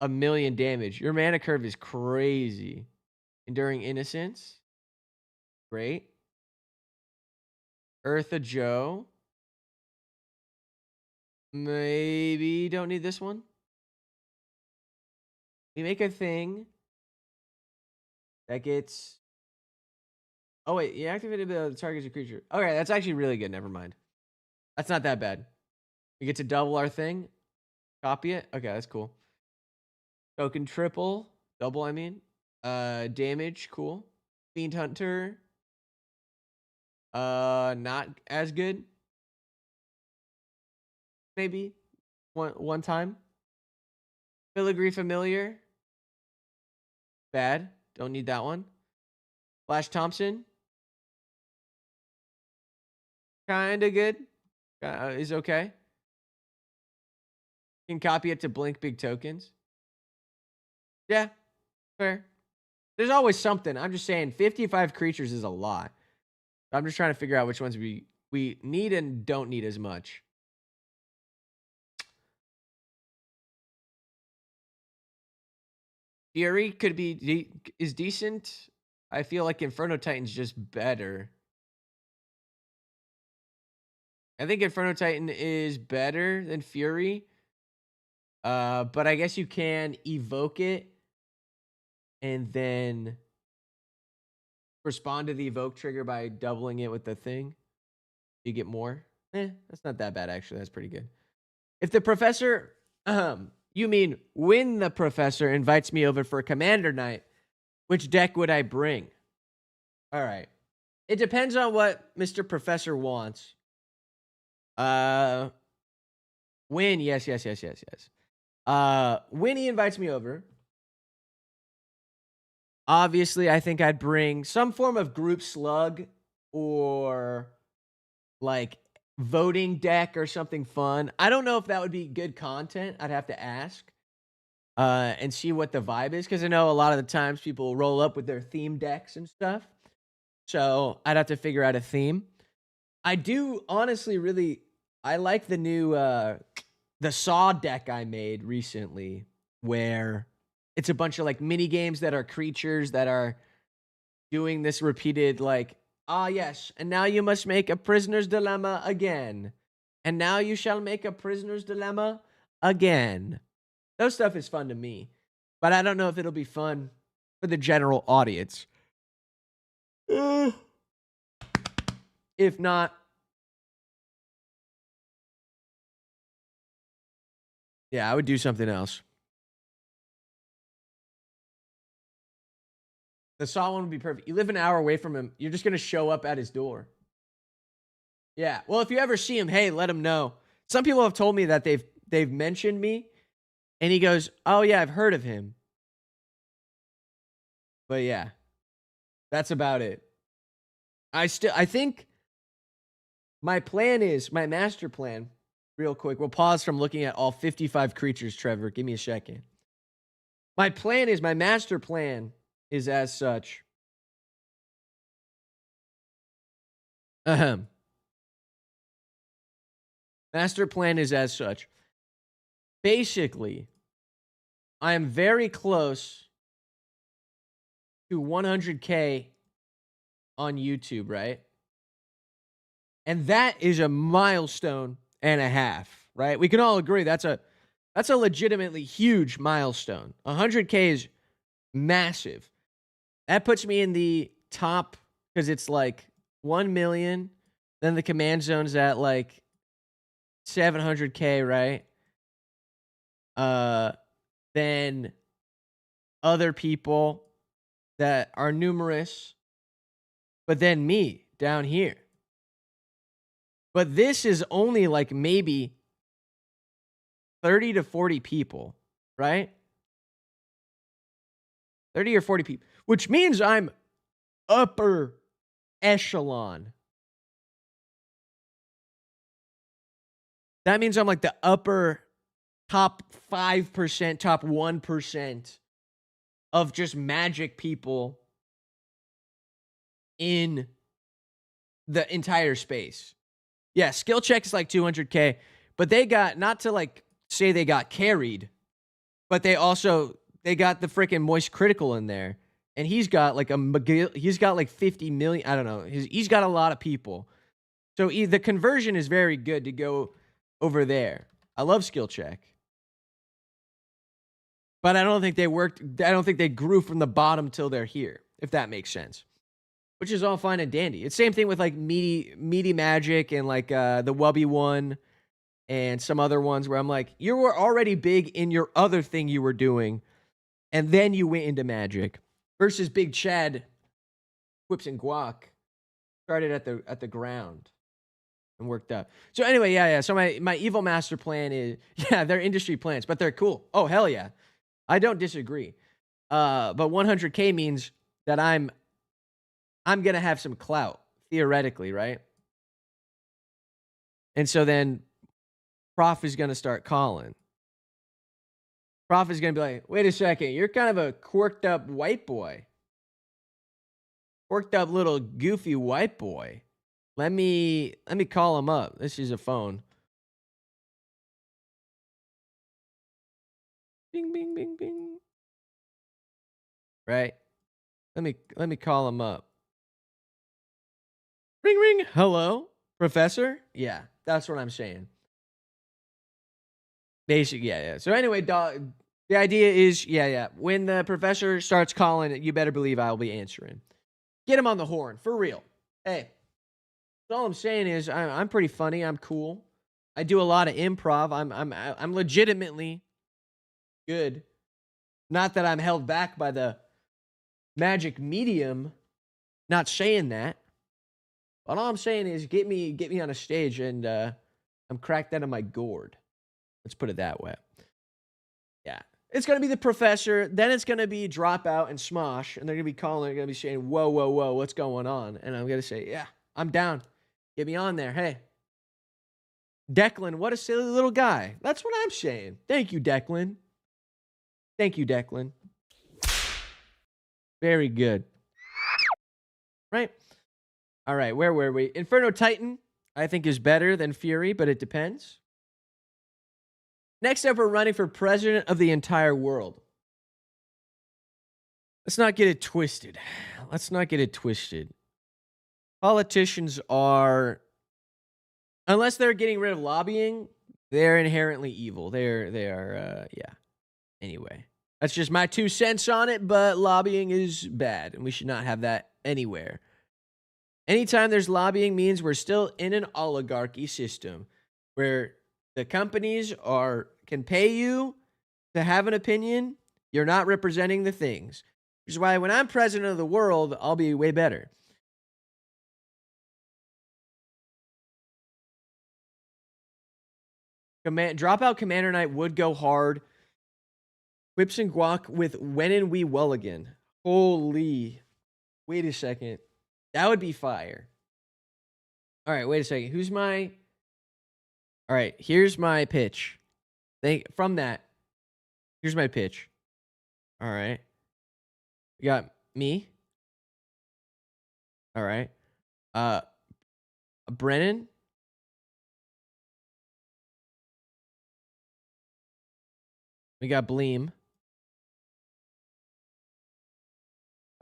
1,000,000 damage. Your mana curve is crazy. Enduring Innocence. Great. Eartha Joe. Maybe don't need this one. We make a thing that gets... Oh, wait. You activated the target's a creature. Okay, that's actually really good. Never mind. That's not that bad. We get to double our thing. Copy it. Okay, that's cool. Token triple. Double, I mean. Damage. Cool. Fiend Hunter, not as good. Maybe one time. Filigree Familiar, bad. Don't need that one. Flash Thompson, kind of good. Is okay. Can copy it to Blink Big Tokens. Yeah, fair. There's always something. I'm just saying 55 creatures is a lot. I'm just trying to figure out which ones we need and don't need as much. Fury could be is decent. I feel like Inferno Titan's just better. I think Inferno Titan is better than Fury. But I guess you can evoke it and then respond to the evoke trigger by doubling it with the thing. You get more. That's not that bad actually. That's pretty good. If the professor, you mean when the professor invites me over for a commander night, which deck would I bring? All right. It depends on what Mr. Professor wants. When, yes. When he invites me over, obviously I think I'd bring some form of group slug or like voting deck or something fun. I don't know if that would be good content. I'd have to ask and see what the vibe is, because I know a lot of the times people roll up with their theme decks and stuff. So I'd have to figure out a theme. I do honestly really, I like the new the Saw deck I made recently, where it's a bunch of like mini games that are creatures that are doing this repeated like, yes, and now you must make a prisoner's dilemma again. And now you shall make a prisoner's dilemma again. Those stuff is fun to me, but I don't know if it'll be fun for the general audience. If not, yeah, I would do something else. The Saw one would be perfect. You live an hour away from him. You're just going to show up at his door. Yeah. Well, if you ever see him, hey, let him know. Some people have told me that they've mentioned me, and he goes, "Oh yeah, I've heard of him." But yeah, that's about it. I think my master plan, real quick. We'll pause from looking at all 55 creatures, Trevor. Give me a second. My master plan is as such. Master plan is as such. Basically, I am very close to 100K on YouTube, right? And that is a milestone and a half, right? We can all agree that's a legitimately huge milestone. 100K is massive. That puts me in the top, because it's like 1 million. Then the command zone's at like 700K, right? Then other people that are numerous, but then me down here. But this is only like maybe 30 to 40 people, right? 30 or 40 people, which means I'm upper echelon. That means I'm like the upper top 5%, top 1% of just Magic people in the entire space. Yeah, skill check is like 200K, but they got, not to like say they got carried, but they got the freaking Moist Critical in there. And he's got like he's got like 50 million. I don't know. He's got a lot of people. So the conversion is very good to go over there. I love skill check. But I don't think they worked. I don't think they grew from the bottom till they're here, if that makes sense. Which is all fine and dandy. It's same thing with like meaty Magic and like the Wubby one and some other ones where I'm like, you were already big in your other thing you were doing, and then you went into Magic. Versus Big Chad, Quips and Guac started at the ground and worked up. So anyway, yeah. So my evil master plan is, yeah, they're industry plants, but they're cool. Oh, hell yeah. I don't disagree. But 100K means that I'm going to have some clout, theoretically, right? And so then Prof is going to start calling. Prof is going to be like, wait a second, you're kind of a quirked up white boy. Quirked up little goofy white boy. Let me call him up. This is a phone. Bing, bing, bing, bing. Right? Let me call him up. Ring, ring. Hello, Professor? Yeah, that's what I'm saying. Basically, yeah. So anyway, dog, the idea is, yeah. When the professor starts calling, you better believe I'll be answering. Get him on the horn, for real. Hey, all I'm saying is I'm pretty funny. I'm cool. I do a lot of improv. I'm legitimately good. Not that I'm held back by the magic medium. Not saying that. But all I'm saying is get me on a stage and I'm cracked out of my gourd. Let's put it that way. Yeah. It's going to be the professor. Then it's going to be Dropout and Smosh. And they're going to be calling. They're going to be saying, whoa, what's going on? And I'm going to say, yeah, I'm down. Get me on there. Hey. Declan, what a silly little guy. That's what I'm saying. Thank you, Declan. Very good. Right? All right, where were we? Inferno Titan, I think, is better than Fury, but it depends. Next up, we're running for president of the entire world. Let's not get it twisted. Politicians are, unless they're getting rid of lobbying, they're inherently evil. They are, yeah. Anyway, that's just my 2 cents on it, but lobbying is bad, and we should not have that anywhere. Anytime there's lobbying means we're still in an oligarchy system where the companies can pay you to have an opinion. You're not representing the things. Which is why when I'm president of the world, I'll be way better. Dropout Commander Knight would go hard. Quips and Guac with When and We Welligan. Holy. Wait a second. That would be fire. All right, wait a second. All right, here's my pitch. From that, here's my pitch. All right. We got me. All right. Brennan. We got Bleem.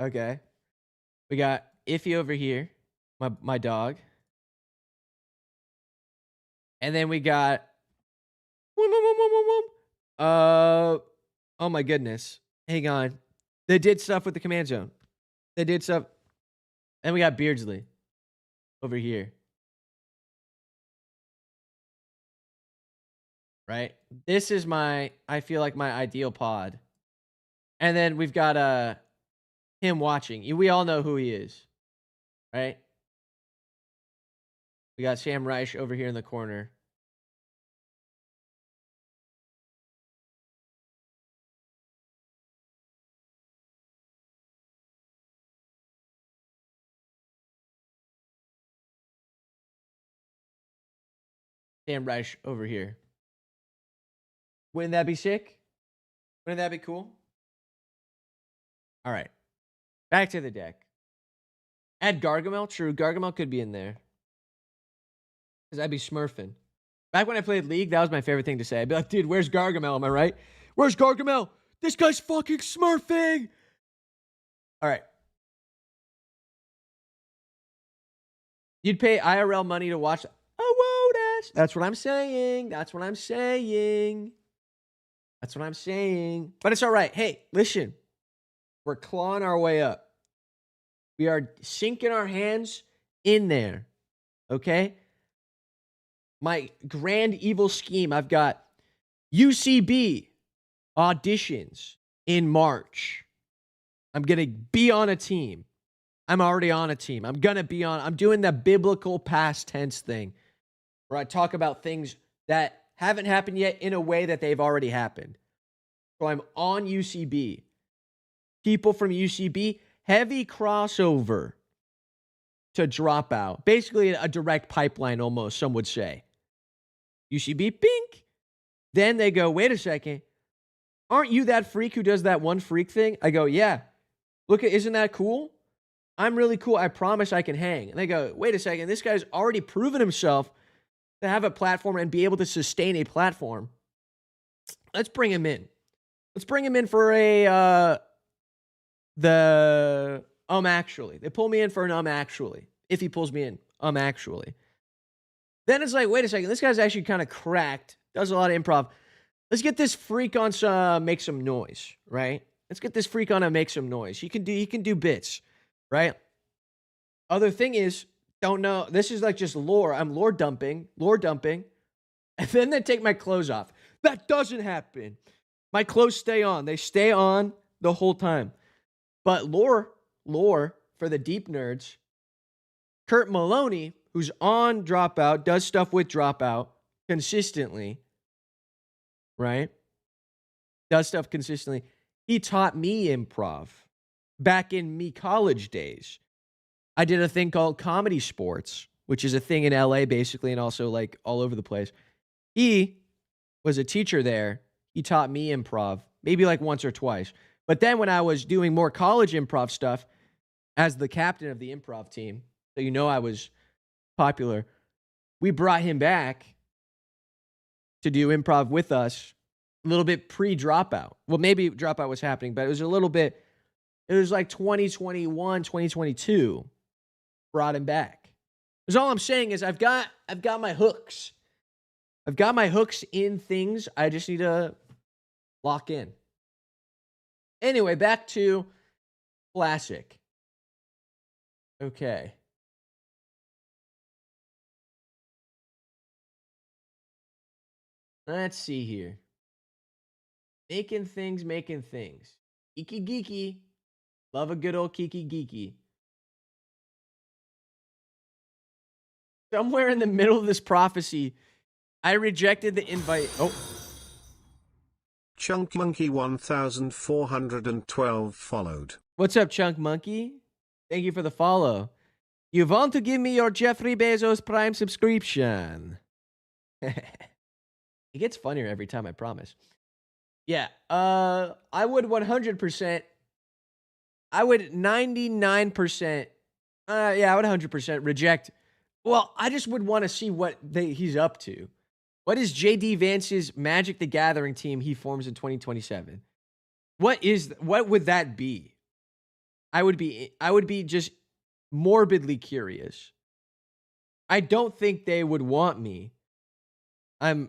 Okay. We got Iffy over here, my dog. And then we got oh my goodness. Hang on. They did stuff with the command zone. They did stuff. And we got Beardsley over here. Right? This is I feel like my ideal pod. And then we've got him watching. We all know who he is. Right? We got Sam Reich over here in the corner. Sam Reich over here. Wouldn't that be sick? Wouldn't that be cool? All right. Back to the deck. Add Gargamel. True, Gargamel could be in there. Because I'd be smurfing. Back when I played League, that was my favorite thing to say. I'd be like, dude, where's Gargamel? Am I right? Where's Gargamel? This guy's fucking smurfing. All right. You'd pay IRL money to watch. Oh, whoa, that's what I'm saying. That's what I'm saying. But it's all right. Hey, listen. We're clawing our way up. We are sinking our hands in there. Okay? My grand evil scheme, I've got UCB auditions in March. I'm going to be on a team. I'm already on a team. I'm going to be on. I'm doing the biblical past tense thing where I talk about things that haven't happened yet in a way that they've already happened. So I'm on UCB. People from UCB, heavy crossover to dropout. Basically, a direct pipeline almost, some would say. UCB, pink. Then they go, wait a second. Aren't you that freak who does that one freak thing? I go, yeah. Look, isn't that cool? I'm really cool. I promise I can hang. And they go, wait a second. This guy's already proven himself to have a platform and be able to sustain a platform. Let's bring him in. Let's bring him in for actually. They pull me in for an actually. If he pulls me in, actually. Then it's like, wait a second. This guy's actually kind of cracked. Does a lot of improv. Let's get this freak on make some noise, right? Let's get this freak on to make some noise. He can do bits, right? Other thing is, don't know. This is like just lore. I'm lore dumping, and then they take my clothes off. That doesn't happen. My clothes stay on. They stay on the whole time. But lore for the deep nerds. Kurt Maloney, who's on Dropout, does stuff with Dropout consistently, right? Does stuff consistently. He taught me improv back in me college days. I did a thing called Comedy Sports, which is a thing in LA basically and also like all over the place. He was a teacher there. He taught me improv, maybe like once or twice. But then when I was doing more college improv stuff as the captain of the improv team, so you know I was popular, we brought him back to do improv with us a little bit pre-Dropout. Well, maybe Dropout was happening, but it was like 2021, 2022 brought him back. Because all I'm saying is I've got my hooks. I've got my hooks in things. I just need to lock in. Anyway, back to classic. Okay. Let's see here. Making things. Geeky geeky. Love a good old geeky geeky. Somewhere in the middle of this prophecy, I rejected the invite. Oh. Chunk Monkey 1412 followed. What's up, Chunk Monkey? Thank you for the follow. You want to give me your Jeffrey Bezos Prime subscription? It gets funnier every time, I promise. Yeah, I would 100%. I would 99%. I would 100% reject. Well, I just would want to see what he's up to. What is JD Vance's Magic the Gathering team he forms in 2027? What would that be? I would be just morbidly curious. I don't think they would want me. I've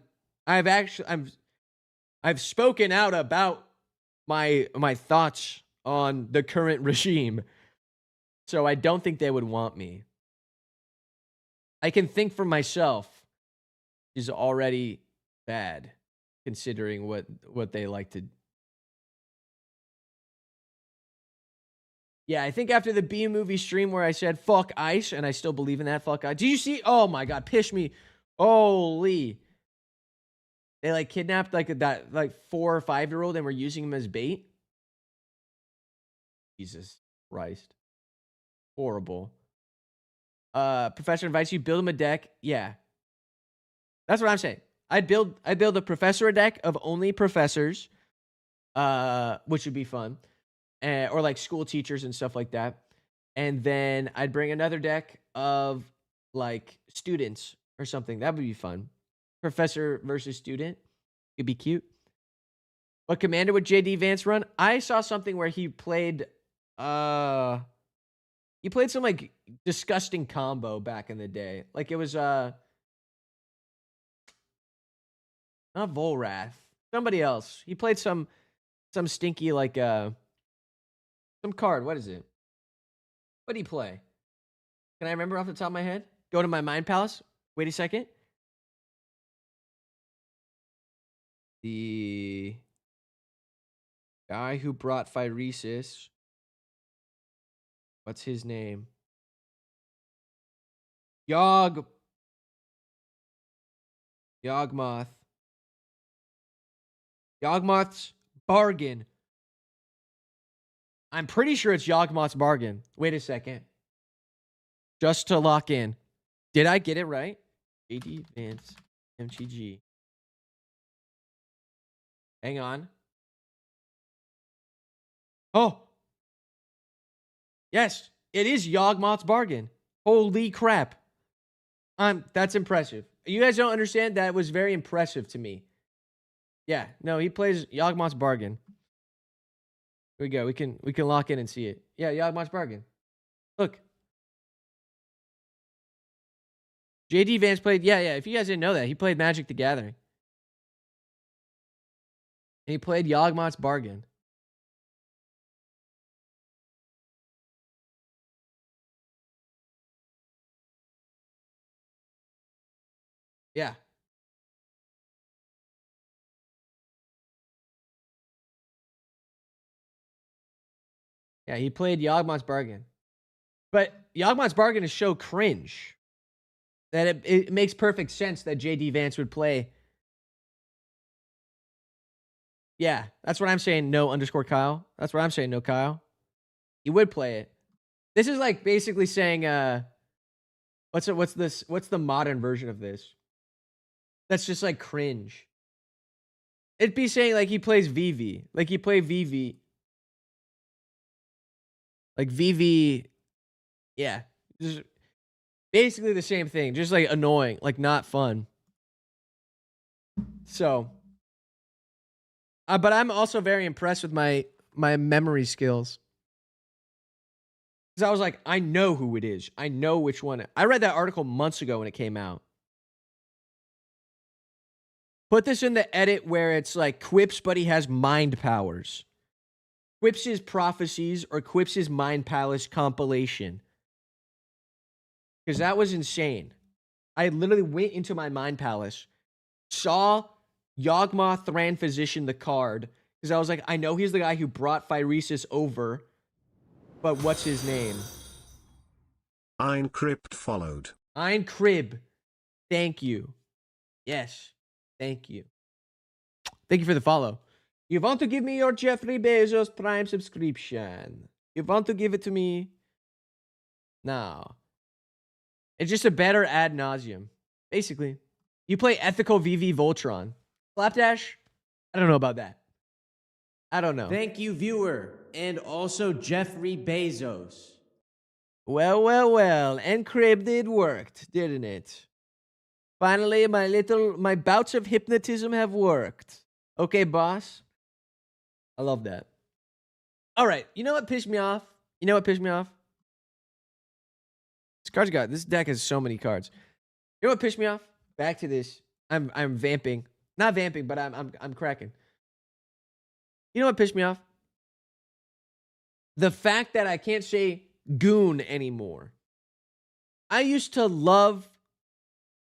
spoken out about my thoughts on the current regime. So I don't think they would want me. I can think for myself is already bad considering what they like to. Yeah, I think after the B movie stream where I said fuck ICE, and I still believe in that, fuck ICE. Did you see? Oh my god, pish me. Holy. They like kidnapped that 4 or 5-year-old and were using him as bait. Jesus Christ. Horrible. Professor invites you, build him a deck. Yeah. That's what I'm saying. I'd build a professor a deck of only professors, which would be fun. Or like school teachers and stuff like that. And then I'd bring another deck of like students or something. That would be fun. Professor versus student. It'd be cute. What commander would JD Vance run? I saw something where he played some like disgusting combo back in the day. Like it was not Volrath. Somebody else. He played some stinky like some card. What is it? What did he play? Can I remember off the top of my head? Go to my mind palace. Wait a second. The guy who brought Phyresis. What's his name? Yawgmoth. Yawgmoth's Bargain. I'm pretty sure it's Yawgmoth's Bargain. Wait a second. Just to lock in. Did I get it right? JD Vance MTG. Hang on. Oh. Yes, it is Yawgmoth's Bargain. Holy crap. That's impressive. You guys don't understand? That was very impressive to me. Yeah, no, he plays Yawgmoth's Bargain. Here we go. We can lock in and see it. Yeah, Yawgmoth's Bargain. Look. JD Vance played, yeah. If you guys didn't know that, he played Magic the Gathering. And he played Yawgmoth's Bargain. Yeah. Yeah, he played Yawgmoth's Bargain. But Yawgmoth's Bargain is so cringe that it makes perfect sense that JD Vance would play. Yeah, that's what I'm saying. No _ Kyle. That's what I'm saying. No Kyle. He would play it. This is like basically saying, what's the modern version of this? That's just like cringe. It'd be saying like he plays VV. Like he played VV. Like VV. Yeah. Just basically the same thing. Just like annoying. Like not fun. So. But I'm also very impressed with my memory skills. Because I was like, I know who it is. I know which one. I read that article months ago when it came out. Put this in the edit where it's like Quips, but he has mind powers. Quips' Prophecies or Quips' Mind Palace compilation. Because that was insane. I literally went into my Mind Palace, saw Yawgmoth Thran Physician the card, because I was like, I know he's the guy who brought Phyresis over, but what's his name? Ein Crypt followed. Ein Crib. Thank you. Yes. Thank you. Thank you for the follow. You want to give me your Jeffrey Bezos Prime subscription? You want to give it to me? No. It's just a better ad nauseum. Basically. You play Ethical VV Voltron. Slapdash? I don't know about that. I don't know. Thank you, viewer, and also Jeffrey Bezos. Well. Encrypted worked, didn't it? Finally, my bouts of hypnotism have worked. Okay, boss. I love that. All right. You know what pissed me off? This deck has so many cards. You know what pissed me off? Back to this. I'm vamping. Not vamping, but I'm cracking. You know what pissed me off? The fact that I can't say goon anymore. I used to love.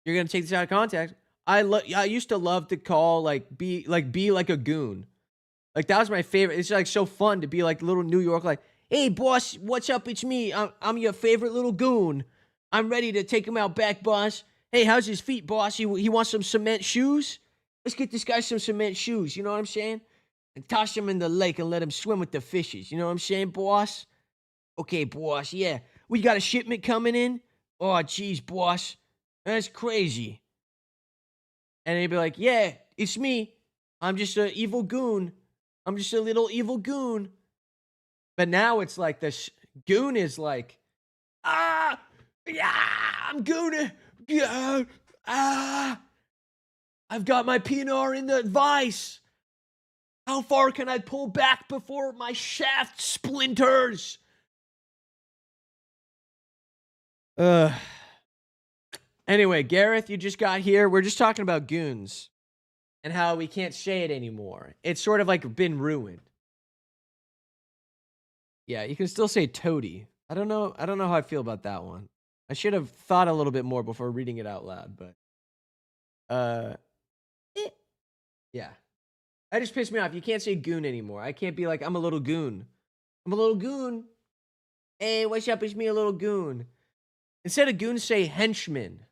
You're gonna take this out of context. I used to love to call be like a goon. Like that was my favorite. It's like so fun to be like little New York. Like, hey boss, what's up? It's me. I'm your favorite little goon. I'm ready to take him out back, boss. Hey, how's his feet, boss? He wants some cement shoes. Let's get this guy some cement shoes. You know what I'm saying? And toss him in the lake and let him swim with the fishes. You know what I'm saying, boss? Okay, boss. Yeah, we got a shipment coming in. Oh, geez, boss. That's crazy. And they'd be like, yeah, it's me. I'm just an evil goon. I'm just a little evil goon. But now it's like this goon is like, yeah, I'm gonna, I've got my PNR in the vice. How far can I pull back before my shaft splinters? Anyway, Gareth, you just got here. We're just talking about goons and how we can't say it anymore. It's sort of like been ruined. Yeah, you can still say toady. I don't know how I feel about that one. I should have thought a little bit more before reading it out loud, but yeah. That just pissed me off. You can't say goon anymore. I can't be like, I'm a little goon. I'm a little goon. Hey, what's up? It's me, a little goon. Instead of goon, say henchman.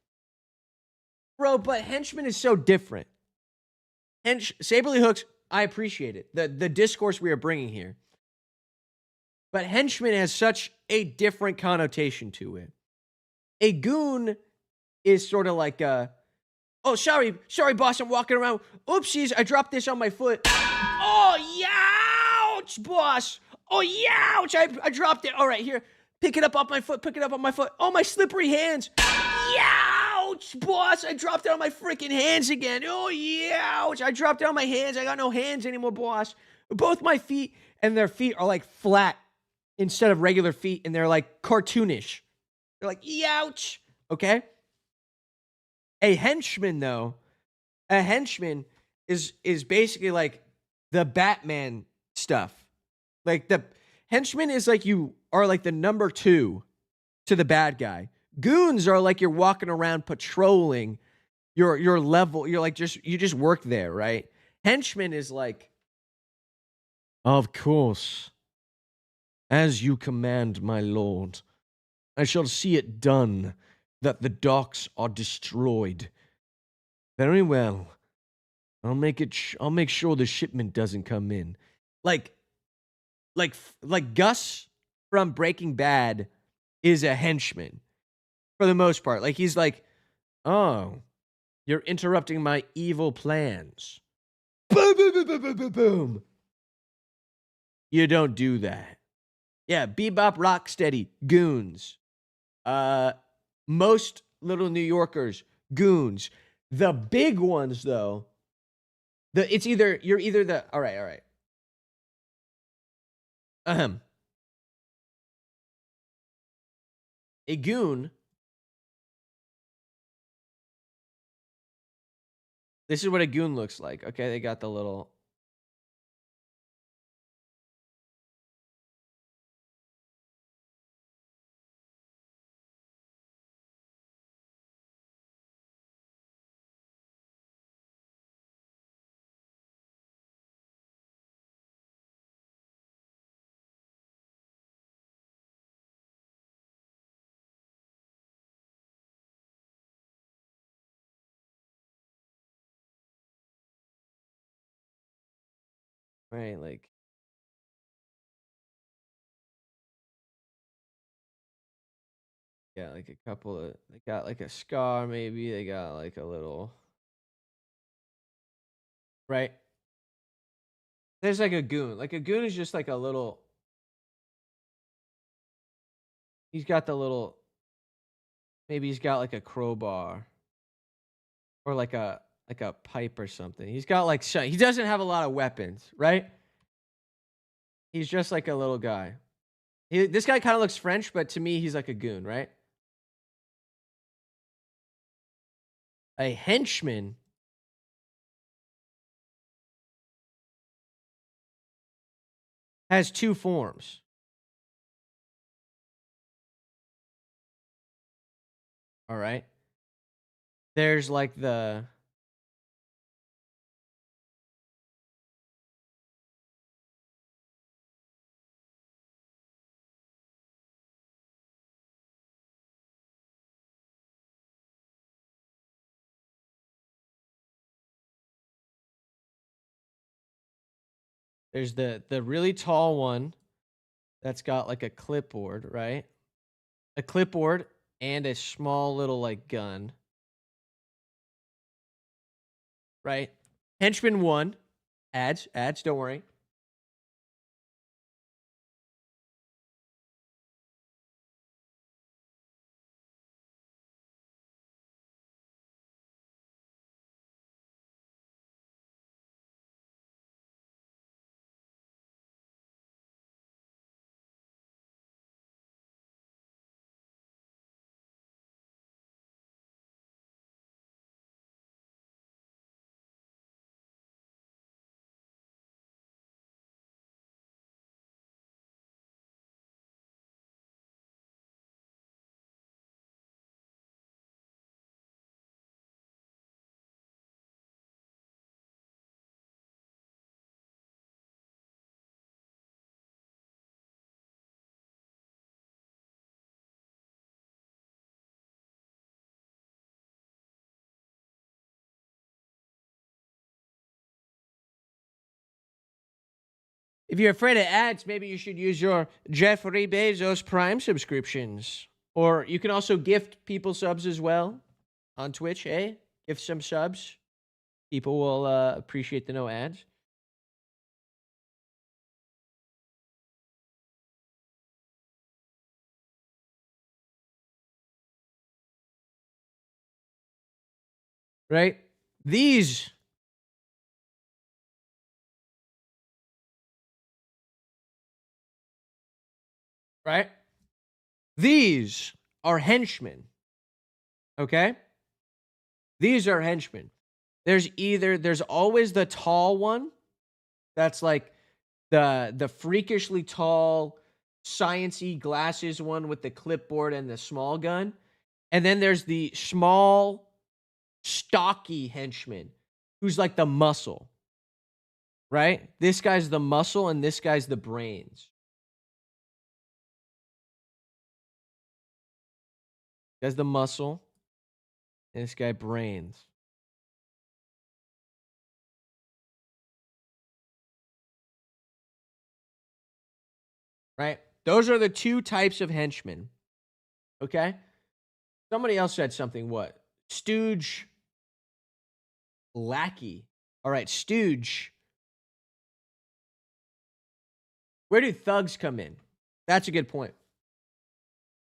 Bro, but henchman is so different. Saberly hooks, I appreciate it. The discourse we are bringing here. But henchman has such a different connotation to it. A goon is sort of like oh, sorry, boss, I'm walking around. Oopsies, I dropped this on my foot. Oh, youch, boss. Oh, youch, I dropped it. All right, here, pick it up off my foot, Oh, my slippery hands. Youch, boss, I dropped it on my freaking hands again. Oh, youch, I dropped it on my hands. I got no hands anymore, boss. Both my feet and their feet are like flat instead of regular feet, and they're like cartoonish. They're like, youch, okay? A henchman, though, is basically like the Batman stuff. Like the henchman is like you are like the number 2 to the bad guy. Goons are like you're walking around patrolling your level. You're like you just work there, right? Henchman is like, of course, as you command, my lord. I shall see it done that the docks are destroyed. Very well. I'll make sure the shipment doesn't come in. Like Gus from Breaking Bad is a henchman for the most part. Like he's like, "Oh, you're interrupting my evil plans." Boom, boom, boom, boom, boom, boom, boom. You don't do that. Yeah, Bebop, Rocksteady, goons. Most little New Yorkers, goons. The big ones, though, you're either the all right. A goon. This is what a goon looks like. Okay, they got the little. Right, like yeah, like a couple of they got like a scar maybe, they got like a little right. There's like a goon. Like a goon is just like a little he's got the little maybe he's got like a crowbar or like a pipe or something. He's got like he doesn't have a lot of weapons, right? He's just like a little guy. This guy kind of looks French, but to me he's like a goon, right? A henchman has 2 forms. All right. There's like there's the really tall one that's got like a clipboard, right? A clipboard and a small little like gun, right? Henchman 1, ads, don't worry. If you're afraid of ads, maybe you should use your Jeffrey Bezos Prime subscriptions. Or you can also gift people subs as well on Twitch, eh? Gift some subs. People will appreciate the no ads. Right? These right? These are henchmen. Okay? These are henchmen. There's always the tall one. That's like the freakishly tall, science-y glasses one with the clipboard and the small gun. And then there's the small, stocky henchman who's like the muscle. Right? This guy's the muscle and this guy's the brains. This guy's the muscle and this guy brains. Right? Those are the two types of henchmen. Okay? Somebody else said something. What? Stooge. Lackey. All right, stooge. Where do thugs come in? That's a good point.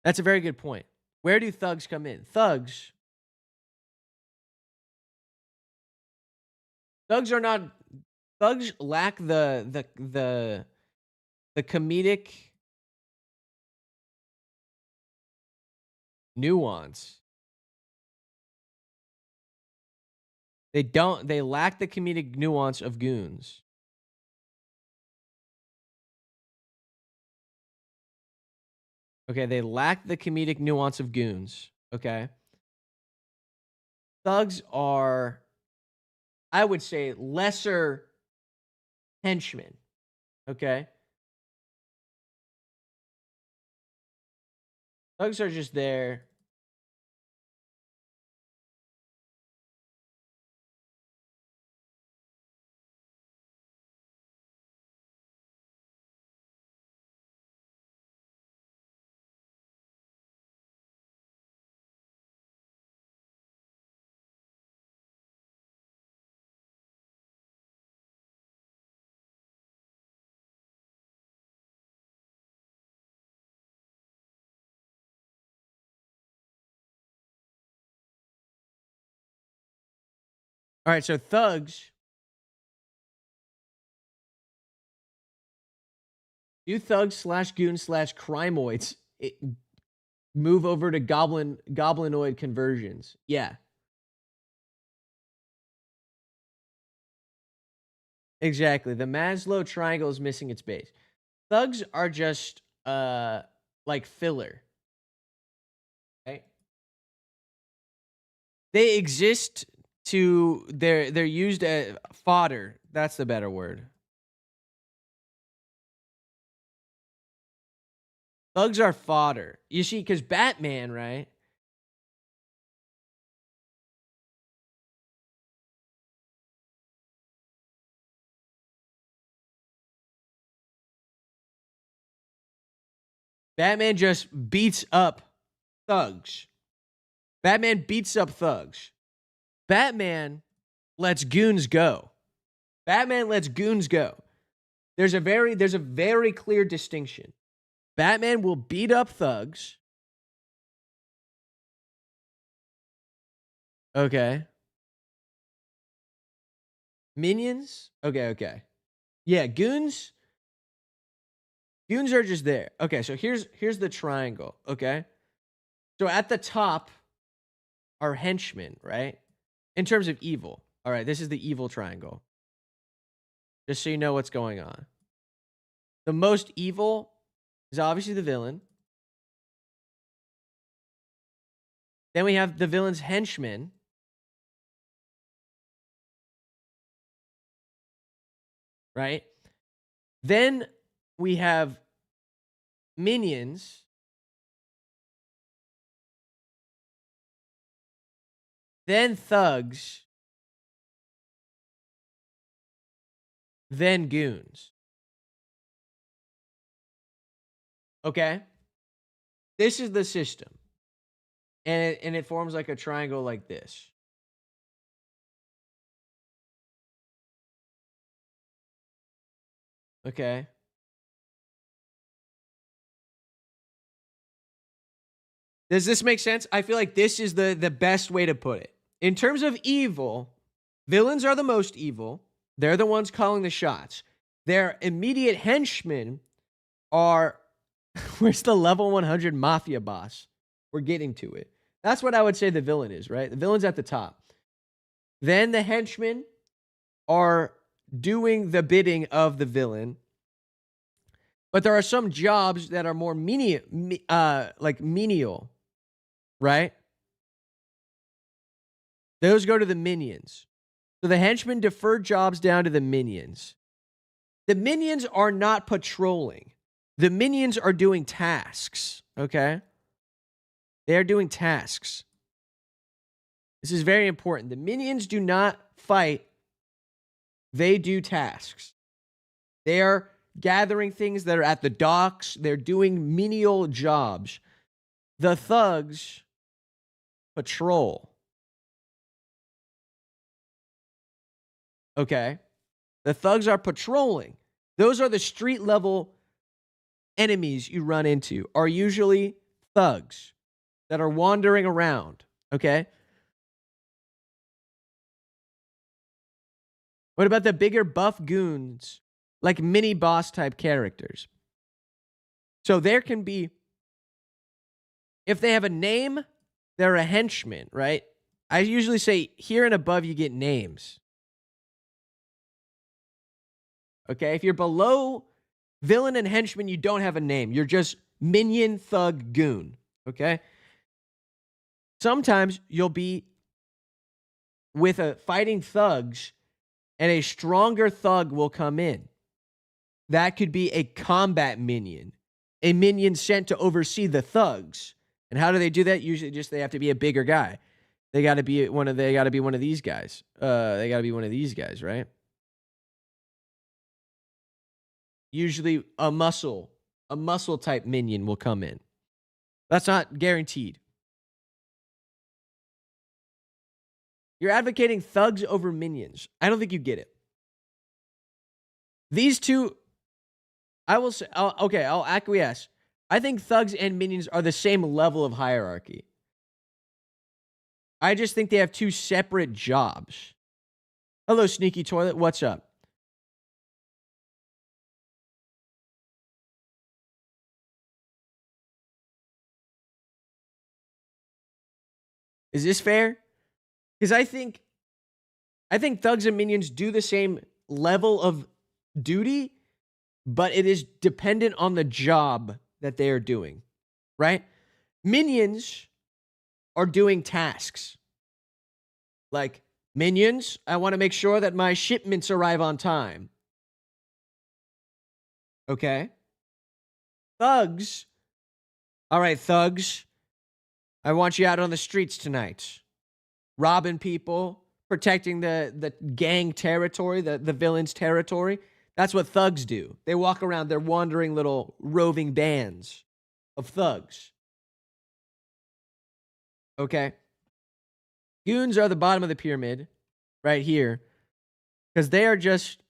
That's a very good point. Where do thugs come in? Thugs are not. Thugs lack the comedic nuance. They lack the comedic nuance of goons. Okay, they lack the comedic nuance of goons. Okay. Thugs are, I would say, lesser henchmen. Okay. Thugs are just there. All right, so thugs. Do thugs slash goons slash crimoids move over to goblinoid conversions? Yeah. Exactly. The Maslow triangle is missing its base. Thugs are just like filler. Right? They exist to they're used as fodder. That's the better word. Thugs are fodder. You see, because Batman, right? Batman just beats up thugs. Batman beats up thugs. Batman lets goons go. Batman lets goons go. There's a very clear distinction. Batman will beat up thugs. Okay. Minions? Okay. Yeah, goons are just there. Okay, so here's the triangle, okay? So at the top are henchmen, right? In terms of evil. All right, this is the evil triangle. Just so you know what's going on. The most evil is obviously the villain. Then we have the villain's henchmen. Right? Then we have minions. Then thugs. Then goons. Okay? This is the system. And it forms like a triangle like this. Okay? Does this make sense? I feel like this is the best way to put it. In terms of evil, villains are the most evil. They're the ones calling the shots. Their immediate henchmen are where's the level 100 mafia boss? We're getting to it. That's what I would say the villain is, right? The villain's at the top. Then the henchmen are doing the bidding of the villain. But there are some jobs that are more menial, right? Those go to the minions. So the henchmen defer jobs down to the minions. The minions are not patrolling. The minions are doing tasks, okay? They are doing tasks. This is very important. The minions do not fight. They do tasks. They are gathering things that are at the docks. They're doing menial jobs. The thugs patrol. Okay? The thugs are patrolling. Those are the street level enemies you run into, are usually thugs that are wandering around. Okay? What about the bigger buff goons, like mini boss type characters? So there can be, if they have a name, they're a henchman, right? I usually say here and above, you get names. Okay? If you're below villain and henchman, you don't have a name. You're just minion, thug, goon. Okay? Sometimes you'll be with a fighting thugs and a stronger thug will come in. That could be a combat minion, a minion sent to oversee the thugs. And how do they do that? Usually just they have to be a bigger guy. They got to be one of these guys. They got to be one of these guys, right? Usually a muscle type minion will come in. That's not guaranteed. You're advocating thugs over minions. I don't think you get it. These two, I will say, I'll acquiesce. I think thugs and minions are the same level of hierarchy. I just think they have two separate jobs. Hello, Sneaky Toilet. What's up? Is this fair? Because I think thugs and minions do the same level of duty, but it is dependent on the job that they are doing, right? Minions are doing tasks. Like, minions, I want to make sure that my shipments arrive on time. Okay? Thugs, all right, thugs, I want you out on the streets tonight, robbing people, protecting the gang territory, the villain's territory. That's what thugs do. They walk around, they're wandering little roving bands of thugs. Okay? Goons are the bottom of the pyramid, right here, because they are just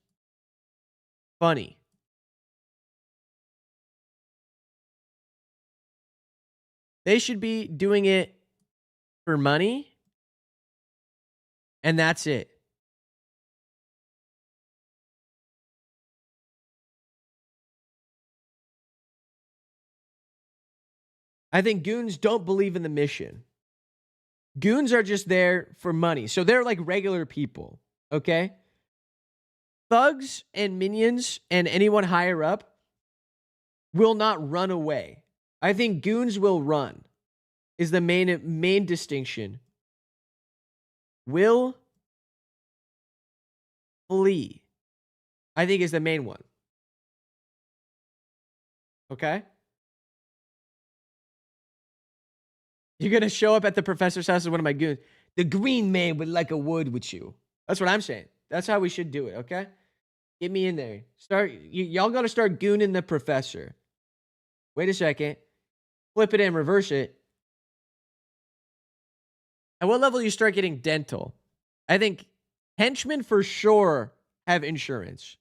funny. They should be doing it for money, and that's it. I think goons don't believe in the mission. Goons are just there for money. So they're like regular people, okay? Thugs and minions and anyone higher up will not run away. I think goons will run is the main distinction. Will flee, I think, is the main one. Okay? You're going to show up at the professor's house as one of my goons. The green man would like a word with you. That's what I'm saying. That's how we should do it, okay? Get me in there. Y'all got to start gooning the professor. Wait a second. Flip it and reverse it. At what level you start getting dental? I think henchmen for sure have insurance.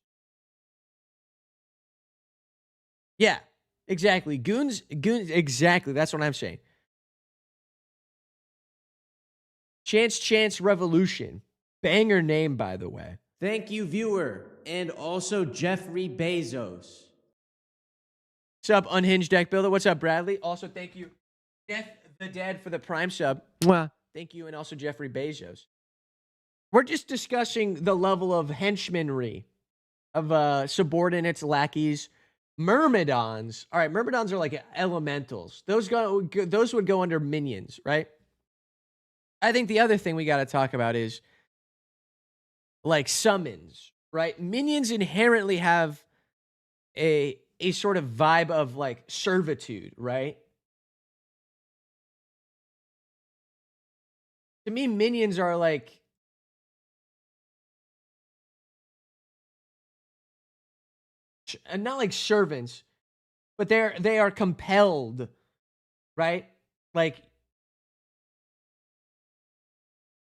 Yeah, exactly. Goons, exactly. That's what I'm saying. Chance Revolution. Banger name, by the way. Thank you, viewer, and also Jeffrey Bezos. What's up, Unhinged Deck Builder? What's up, Bradley? Also, thank you, Death the Dead, for the Prime sub. Mwah. Thank you, and also Jeffrey Bezos. We're just discussing the level of henchmanry, of subordinates, lackeys, myrmidons. All right, myrmidons are like elementals. Those would go under minions, right? I think the other thing we got to talk about is like summons, right? Minions inherently have a sort of vibe of like servitude, right? To me, minions are like not like servants, but they are compelled, right? Like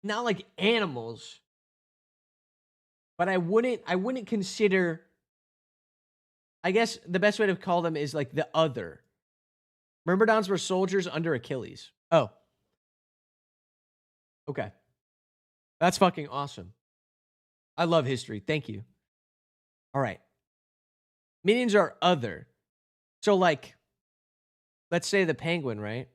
not like animals, but I wouldn't consider, I guess the best way to call them is like the other. Myrmidons were soldiers under Achilles. Oh. Okay. That's fucking awesome. I love history. Thank you. All right. Minions are other. So like, let's say the penguin, right?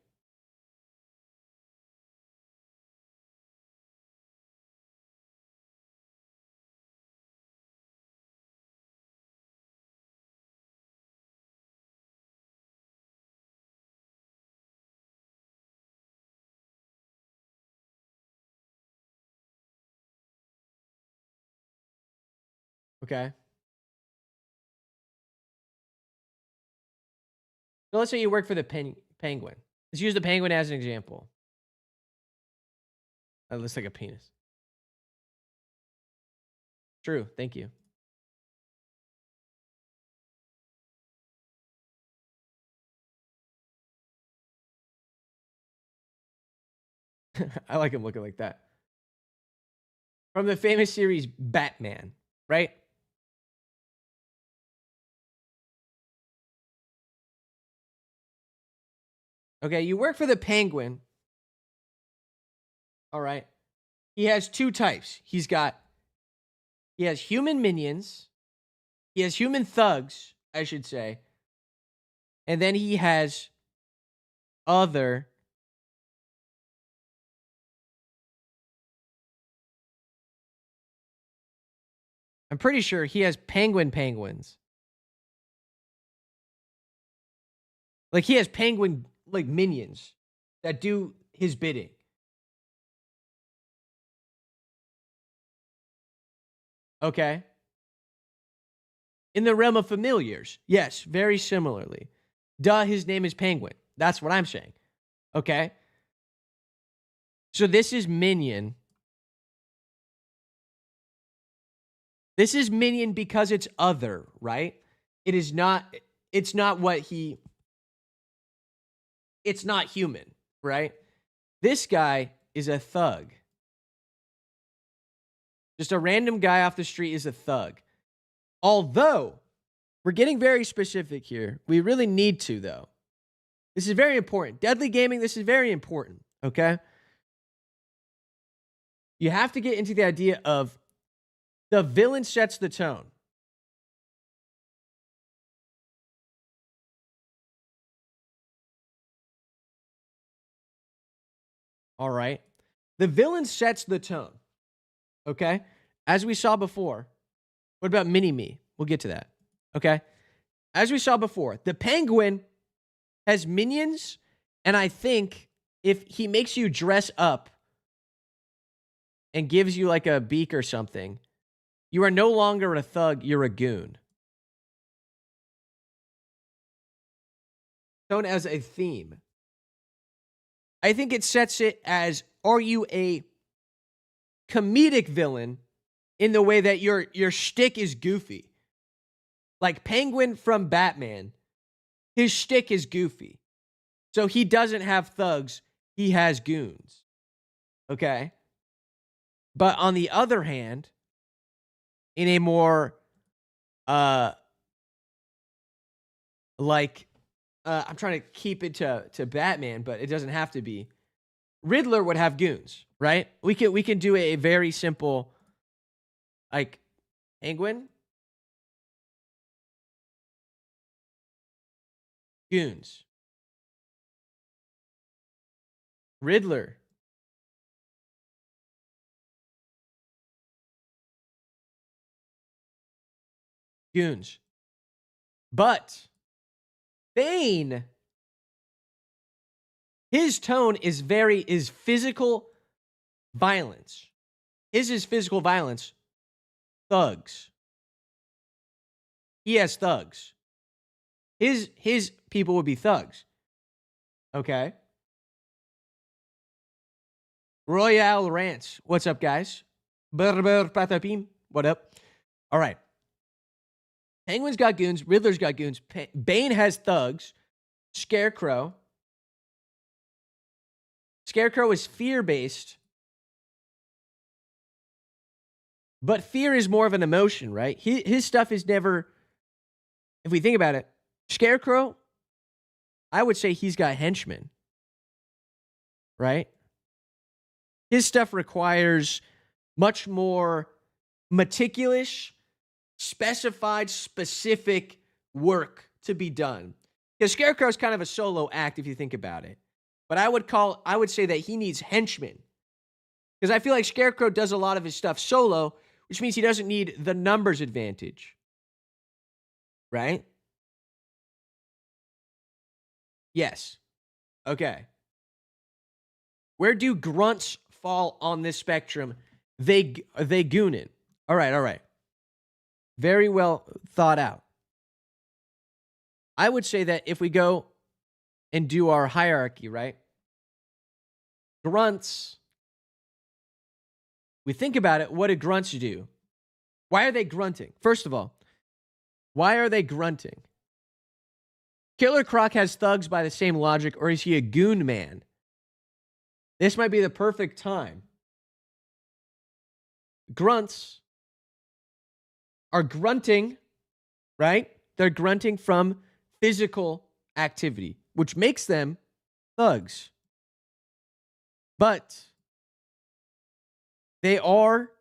Okay. So let's say you work for the penguin. Let's use the penguin as an example. That looks like a penis. True. Thank you. I like him looking like that. From the famous series Batman, right? Okay, you work for the penguin. All right. He has two types. He has human minions. He has human thugs, I should say. And then he has other. I'm pretty sure he has penguins. Like he has penguin like minions that do his bidding. Okay. In the realm of familiars, yes, very similarly. Duh, his name is Penguin. That's what I'm saying. Okay. So this is minion. This is minion because it's other, right? It's not human, right? This guy is a thug. Just a random guy off the street is a thug. Although, we're getting very specific here. We really need to, though. This is very important. Deadly Gaming, this is very important, okay? You have to get into the idea of the villain sets the tone. All right? The villain sets the tone, okay? As we saw before. What about Mini-Me? We'll get to that, okay? As we saw before, the penguin has minions, and I think if he makes you dress up and gives you like a beak or something, you are no longer a thug, you're a goon. Shown as a theme. I think it sets it as, are you a comedic villain in the way that your shtick is goofy? Like Penguin from Batman his shtick is goofy. So he doesn't have thugs. He has goons. Okay? But on the other hand, in a more, I'm trying to keep it to Batman, but it doesn't have to be. Riddler would have goons, right? We can do a very simple, like, Penguin, goons. Riddler, goons. But Bane, his tone is physical violence. His is physical violence. Thugs. He has thugs. His people would be thugs. Okay. Royale Rants. What's up, guys? Patapim. What up? All right. Penguin's got goons. Riddler's got goons. Bane has thugs. Scarecrow. Scarecrow is fear-based. But fear is more of an emotion, right? His stuff is never, if we think about it, Scarecrow, I would say he's got henchmen, right? His stuff requires much more meticulous, specified, specific work to be done. Because Scarecrow is kind of a solo act if you think about it. But I would say that he needs henchmen. Because I feel like Scarecrow does a lot of his stuff solo, which means he doesn't need the numbers advantage. Right? Yes. Okay. Where do grunts fall on this spectrum? They goonin'. All right. Very well thought out. I would say that if we go and do our hierarchy, right? Grunts, we think about it, what do grunts do? Why are they grunting? First of all, why are they grunting? Killer Croc has thugs by the same logic, or is he a goon man? This might be the perfect time. Grunts are grunting, right? They're grunting from physical activity, which makes them thugs. But they are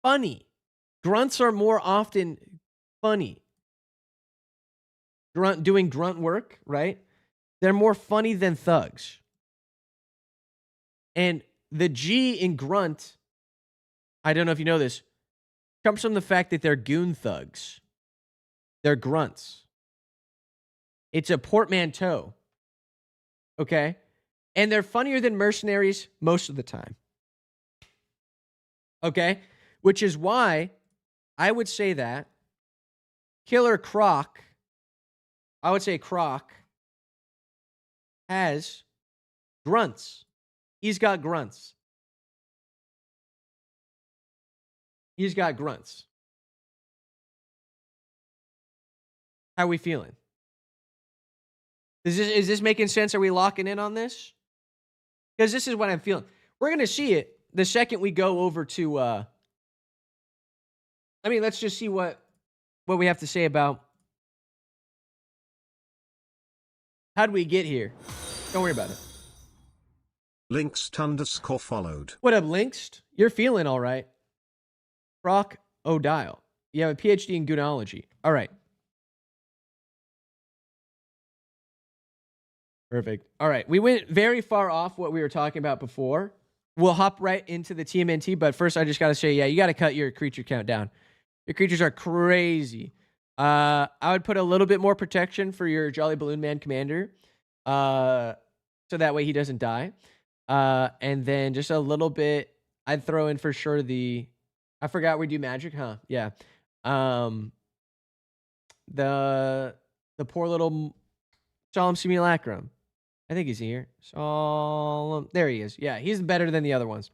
funny. Grunts are more often funny. Doing grunt work, right? They're more funny than thugs. And the G in grunt, I don't know if you know this, comes from the fact that they're goon thugs. They're grunts. It's a portmanteau. Okay? And they're funnier than mercenaries most of the time. Okay? Which is why I would say that Killer Croc, I would say Croc has grunts. He's got grunts. He's got grunts. How are we feeling? Is this making sense? Are we locking in on this? Because this is what I'm feeling. We're going to see it the second we go over to, let's just see what we have to say about how did we get here. Don't worry about it. Linkst_followed. What up, Linkst? You're feeling all right. Croc O'Dial. You have a PhD in goonology. All right. Perfect. All right. We went very far off what we were talking about before. We'll hop right into the TMNT, but first I just got to say, you got to cut your creature count down. Your creatures are crazy. I would put a little bit more protection for your Jolly Balloon Man commander, so that way he doesn't die. And then just a little bit, I'd throw in for sure I forgot we do magic, huh? Yeah. The poor little Solemn Simulacrum. I think he's here. Solemn. There he is. Yeah, he's better than the other ones.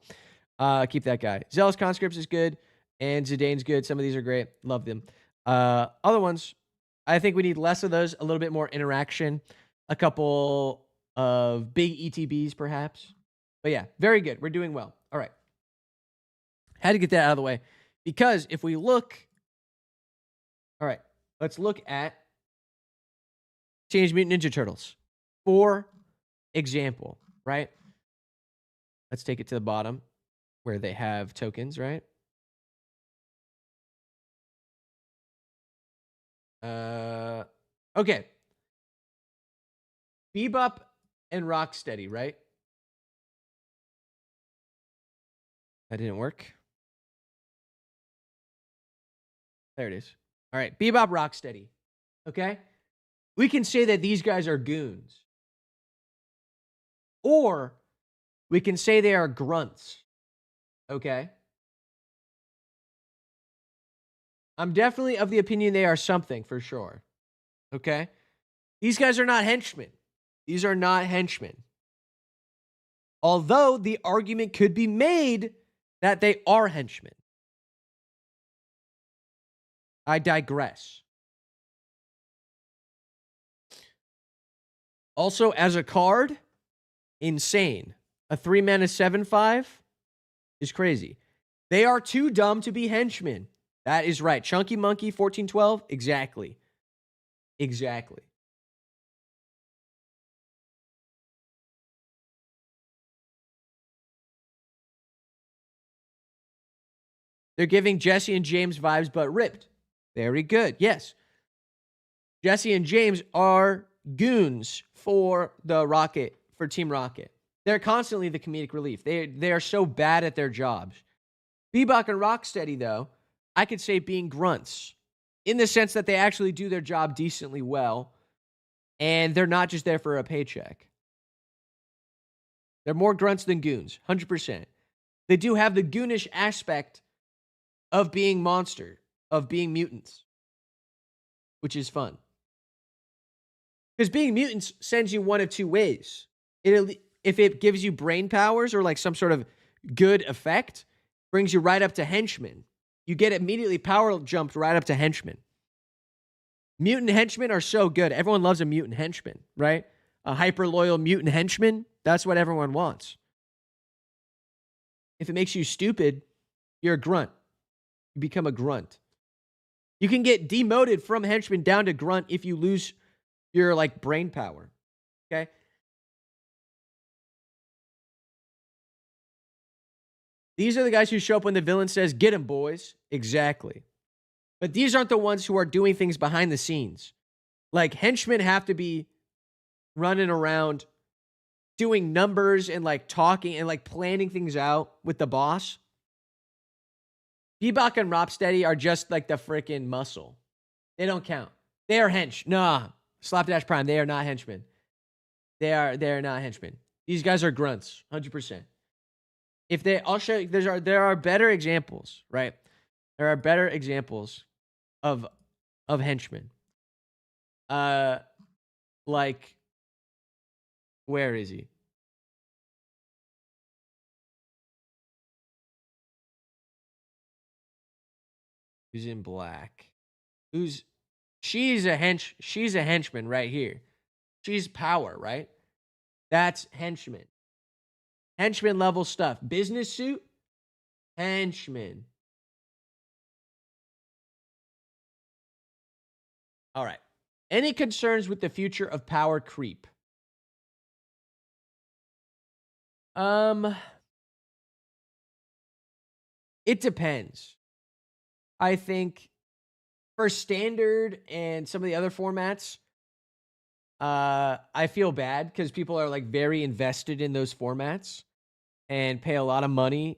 Keep that guy. Zealous Conscripts is good, and Zidane's good. Some of these are great. Love them. Other ones, I think we need less of those, a little bit more interaction, a couple of big ETBs perhaps. But yeah, very good. We're doing well. All right. Had to get that out of the way because if we look, all right, let's look at Teenage Mutant Ninja Turtles. For example, right? Let's take it to the bottom where they have tokens, right? Okay. Bebop and Rocksteady, right? That didn't work. There it is. All right. Bebop, Rocksteady. Okay? We can say that these guys are goons. Or we can say they are grunts. Okay? I'm definitely of the opinion they are something for sure. Okay? These guys are not henchmen. These are not henchmen. Although the argument could be made that they are henchmen. I digress. Also, as a card, insane. A 3-mana 7/5 is crazy. They are too dumb to be henchmen. That is right. Chunky Monkey, 14/12. Exactly. Exactly. They're giving Jesse and James vibes, but ripped. Very good. Yes. Jesse and James are goons for the Rocket, for Team Rocket. They're constantly the comedic relief. They are so bad at their jobs. Bebop and Rocksteady, though, I could say being grunts in the sense that they actually do their job decently well, and they're not just there for a paycheck. They're more grunts than goons, 100%. They do have the goonish aspect of being monster, of being mutants, which is fun. Because being mutants sends you one of two ways. If it gives you brain powers or like some sort of good effect, brings you right up to henchman. You get immediately power jumped right up to henchman. Mutant henchmen are so good. Everyone loves a mutant henchman, right? A hyper loyal mutant henchman. That's what everyone wants. If it makes you stupid, you're a grunt. You become a grunt. You can get demoted from henchman down to grunt if you lose your like brain power. Okay? These are the guys who show up when the villain says, "Get him, boys." Exactly. But these aren't the ones who are doing things behind the scenes. Like, henchmen have to be running around doing numbers and like talking and like planning things out with the boss. Bebop and Rocksteady are just like the freaking muscle. They don't count. They are hench. Nah. Slapdash Prime, they are not henchmen. They are not henchmen. These guys are grunts, 100%. I'll show you, there are better examples, right? There are better examples of henchmen. Like, where is he? Who's in black? She's a henchman right here. She's power, right? That's henchman. Henchman level stuff. Business suit, henchman. All right. Any concerns with the future of power creep? It depends. I think for standard and some of the other formats, I feel bad because people are like very invested in those formats and pay a lot of money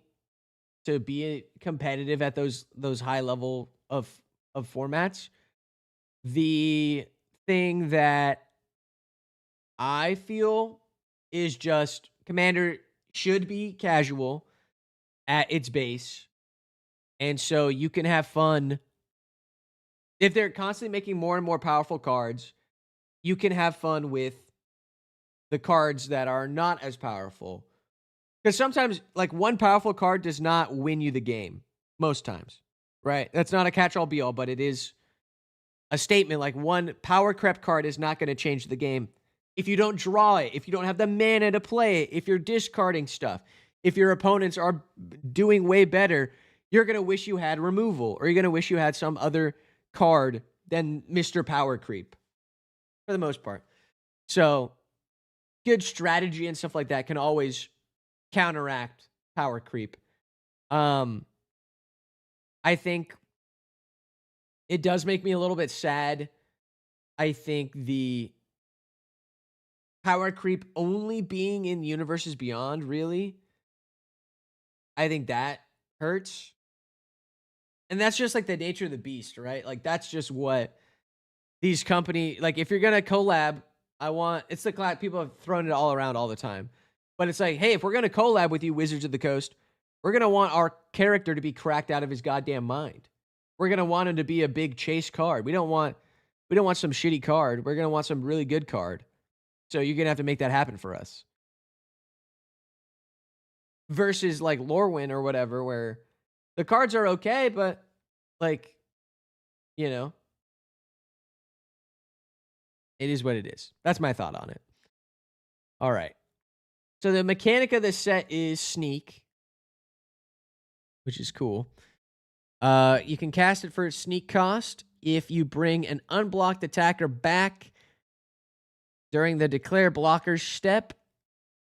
to be competitive at those high level of formats. The thing that I feel is just Commander should be casual at its base. And so you can have fun. If they're constantly making more and more powerful cards, you can have fun with the cards that are not as powerful. Because sometimes, like, one powerful card does not win you the game. Most times, right? That's not a catch-all be-all, but it is a statement like one power creep card is not going to change the game. If you don't draw it, if you don't have the mana to play it, if you're discarding stuff, if your opponents are doing way better, you're going to wish you had removal, or you're going to wish you had some other card than Mr. Power Creep, for the most part. So good strategy and stuff like that can always counteract power creep. I think it does make me a little bit sad. I think the power creep only being in Universes Beyond, really, I think that hurts. And that's just like the nature of the beast, right? Like that's just what these like if you're going to collab, it's the collab, people have thrown it all around all the time. But it's like, hey, if we're going to collab with you, Wizards of the Coast, we're going to want our character to be cracked out of his goddamn mind. We're going to want him to be a big chase card. We don't want some shitty card. We're going to want some really good card. So you're going to have to make that happen for us. Versus like Lorwyn or whatever, where the cards are okay, but like, you know, it is what it is. That's my thought on it. All right. So the mechanic of this set is sneak, which is cool. You can cast it for its sneak cost if you bring an unblocked attacker back during the declare blocker's step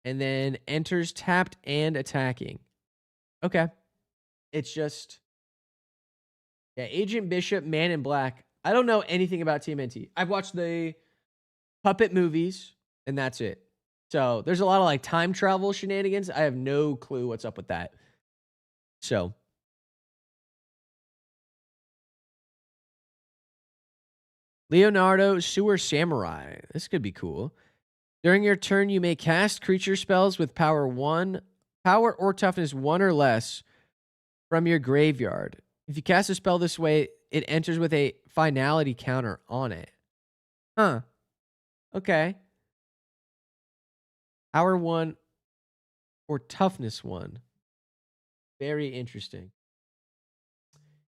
and then enters tapped and attacking. Okay. It's just, yeah, Agent Bishop, Man in Black. I don't know anything about TMNT. I've watched the puppet movies, and that's it. So there's a lot of like time travel shenanigans. I have no clue what's up with that. So Leonardo Sewer Samurai. This could be cool. During your turn, you may cast creature spells with power or toughness 1 or less from your graveyard. If you cast a spell this way, it enters with a finality counter on it. Huh. Okay. Power 1 or toughness 1. Very interesting.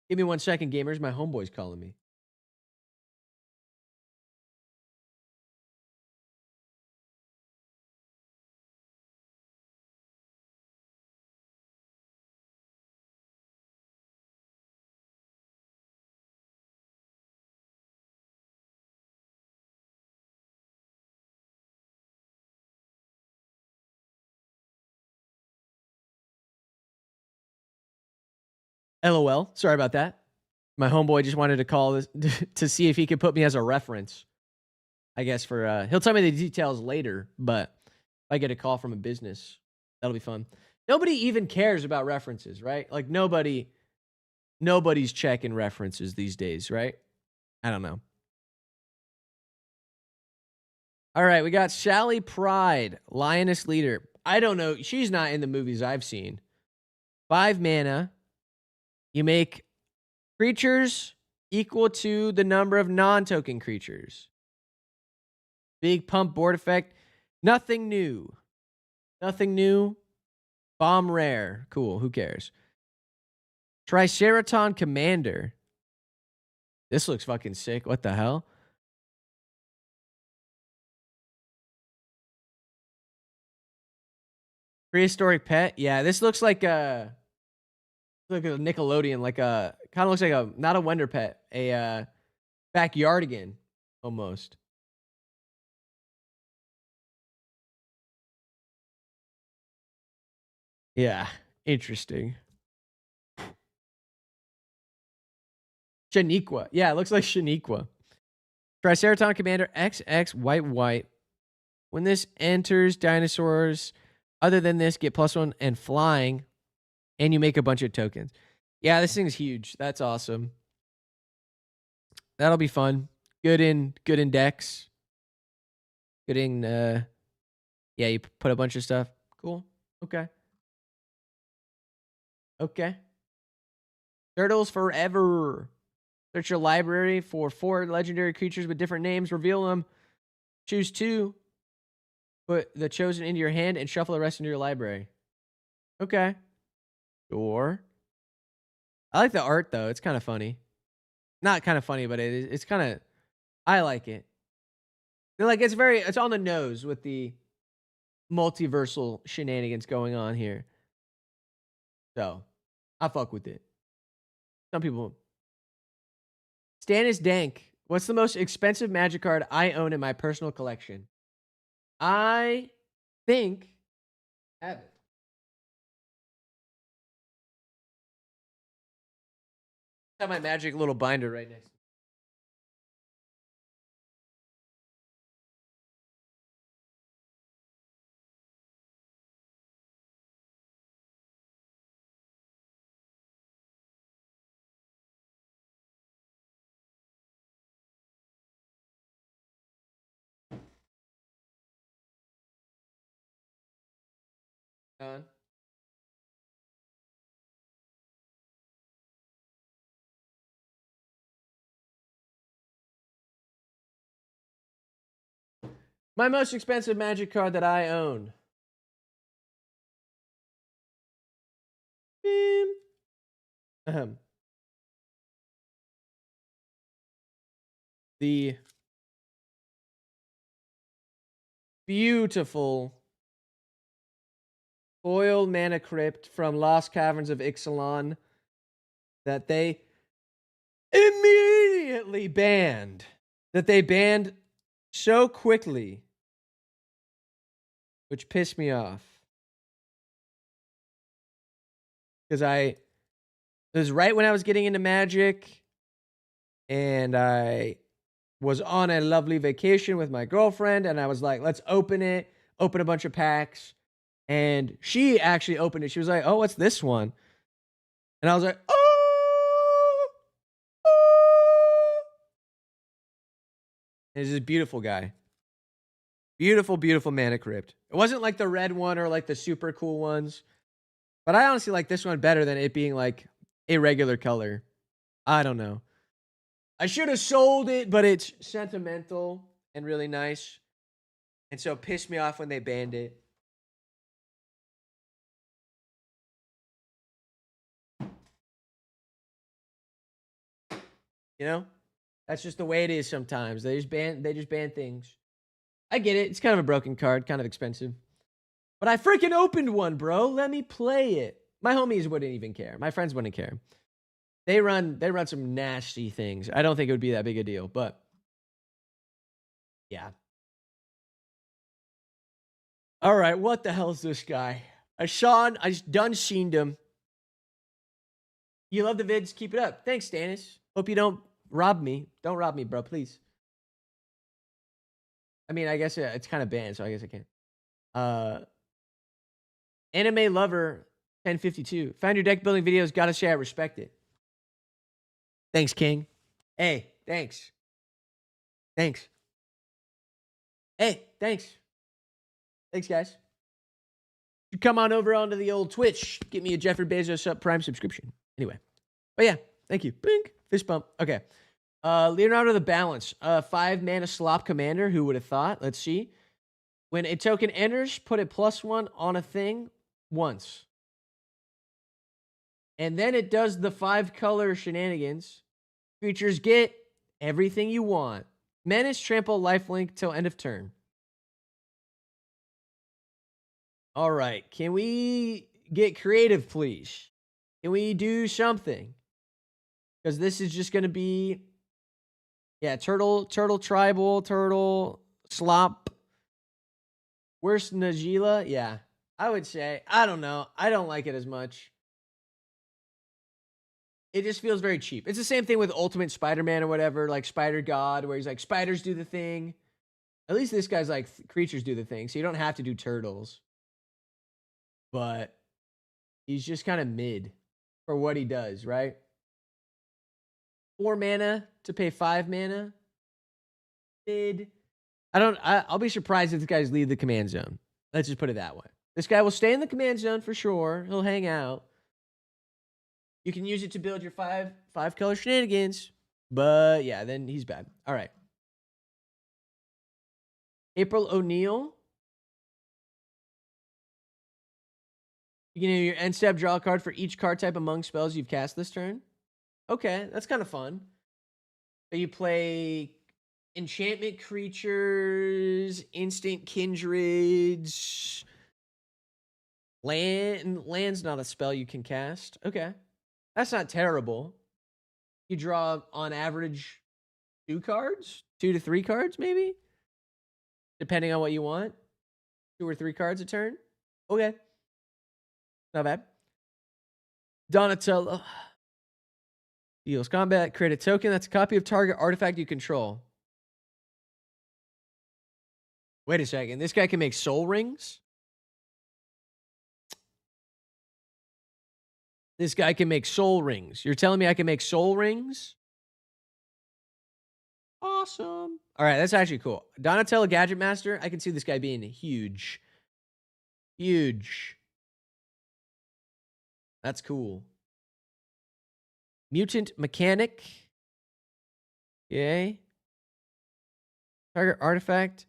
Give me 1 second, gamers. My homeboy's calling me. LOL. Sorry about that. My homeboy just wanted to call this to see if he could put me as a reference. I guess for he'll tell me the details later, but if I get a call from a business, that'll be fun. Nobody even cares about references, right? Like nobody's checking references these days, right? I don't know. All right, we got Sally Pride, Lioness Leader. I don't know. She's not in the movies I've seen. 5 mana. You make creatures equal to the number of non-token creatures. Big pump board effect. Nothing new. Nothing new. Bomb rare. Cool. Who cares? Triceraton Commander. This looks fucking sick. What the hell? Prehistoric pet. Yeah, this looks like a Nickelodeon, like a kind of looks like a not a Wonder Pet, a Backyardigan almost. Yeah, interesting. Shaniqua. Yeah, it looks like Shaniqua. Triceraton Commander XX white. When this enters, dinosaurs other than this get +1 and flying, and you make a bunch of tokens. Yeah, this thing's huge. That's awesome. That'll be fun. Good in decks. Good in yeah, you put a bunch of stuff. Cool. Okay. Okay. Turtles Forever. Search your library for 4 legendary creatures with different names. Reveal them. Choose 2. Put the chosen into your hand and shuffle the rest into your library. Okay. Sure. I like the art, though. It's kind of funny. not kind of funny, but it's kind of, I like it. Like, it's on the nose with the multiversal shenanigans going on here. So, I fuck with it. Some people. Stannis Dank. What's the most expensive Magic card I own in my personal collection? I think have it. I have my Magic little binder right next to me. Done. My most expensive Magic card that I own. Ahem. The beautiful foil mana crypt from Lost Caverns of Ixalan that they immediately banned. That they banned so quickly, which pissed me off. Because it was right when I was getting into Magic, and I was on a lovely vacation with my girlfriend, and I was like, let's open it, open a bunch of packs. And she actually opened it. She was like, oh, what's this one? And I was like, oh, oh. And it's this beautiful guy. Beautiful, beautiful mana crypt. It wasn't like the red one or like the super cool ones. But I honestly like this one better than it being like a regular color. I don't know. I should have sold it, but it's sentimental and really nice. And so it pissed me off when they banned it. You know? That's just the way it is sometimes. They just ban things. I get it. It's kind of a broken card, kind of expensive. But I freaking opened one, bro. Let me play it. My homies wouldn't even care. My friends wouldn't care. They run some nasty things. I don't think it would be that big a deal, but yeah. All right, what the hell is this guy? I done seen him. You love the vids, keep it up. Thanks, Stannis. Hope you don't rob me. Don't rob me, bro, please. I mean, I guess it's kind of banned, so I guess I can't. Anime Lover 1052. Found your deck building videos. Gotta say I respect it. Thanks, King. Hey, thanks. Thanks. Hey, thanks. Thanks, guys. You come on over onto the old Twitch. Get me a Jeffrey Bezos Prime subscription. Anyway. But yeah, thank you. Bink. Fist bump. Okay. Leonardo the Balance. 5 mana slop commander. Who would have thought? Let's see. When a token enters, put a +1 on a thing once. And then it does the 5-color shenanigans. Creatures get everything you want. Menace, trample, lifelink till end of turn. All right. Can we get creative, please? Can we do something? Because this is just going to be, yeah, turtle, tribal, turtle, slop. Worse Najila? Yeah, I would say. I don't know. I don't like it as much. It just feels very cheap. It's the same thing with Ultimate Spider-Man or whatever, like Spider God, where he's like, spiders do the thing. At least this guy's like, creatures do the thing, so you don't have to do turtles. But he's just kind of mid for what he does, right? 4 mana to pay 5 mana. Mid. I'll be surprised if this guys leave the command zone. Let's just put it that way. This guy will stay in the command zone for sure. He'll hang out. You can use it to build your 5-color shenanigans. But yeah, then he's bad. All right. April O'Neil. You can your end step draw a card for each card type among spells you've cast this turn. Okay, that's kind of fun. So you play enchantment creatures, instant kindreds. Land's not a spell you can cast. Okay. That's not terrible. You draw on average 2 cards, 2 to 3 cards maybe, depending on what you want. 2 or 3 cards a turn. Okay. Not bad. Donatello. Deals combat, create a token that's a copy of target artifact you control. Wait a second. This guy can make soul rings? This guy can make soul rings. You're telling me I can make soul rings? Awesome. All right, that's actually cool. Donatello Gadget Master. I can see this guy being huge. Huge. That's cool. Mutant Mechanic. Okay. Target artifact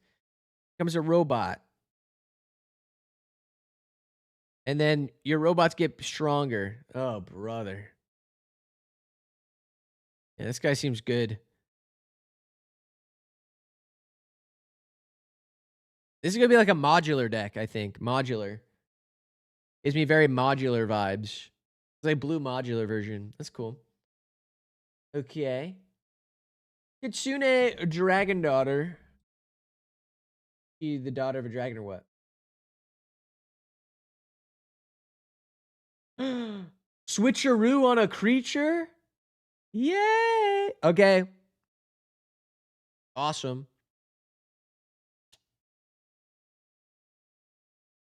becomes a robot. And then your robots get stronger. Oh, brother. Yeah, this guy seems good. This is going to be like a modular deck, I think. Modular. Gives me very modular vibes. It's like blue modular version. That's cool. Okay. Kitsune Dragon Daughter. She the daughter of a dragon or what? Switcheroo on a creature? Yay! Okay. Awesome.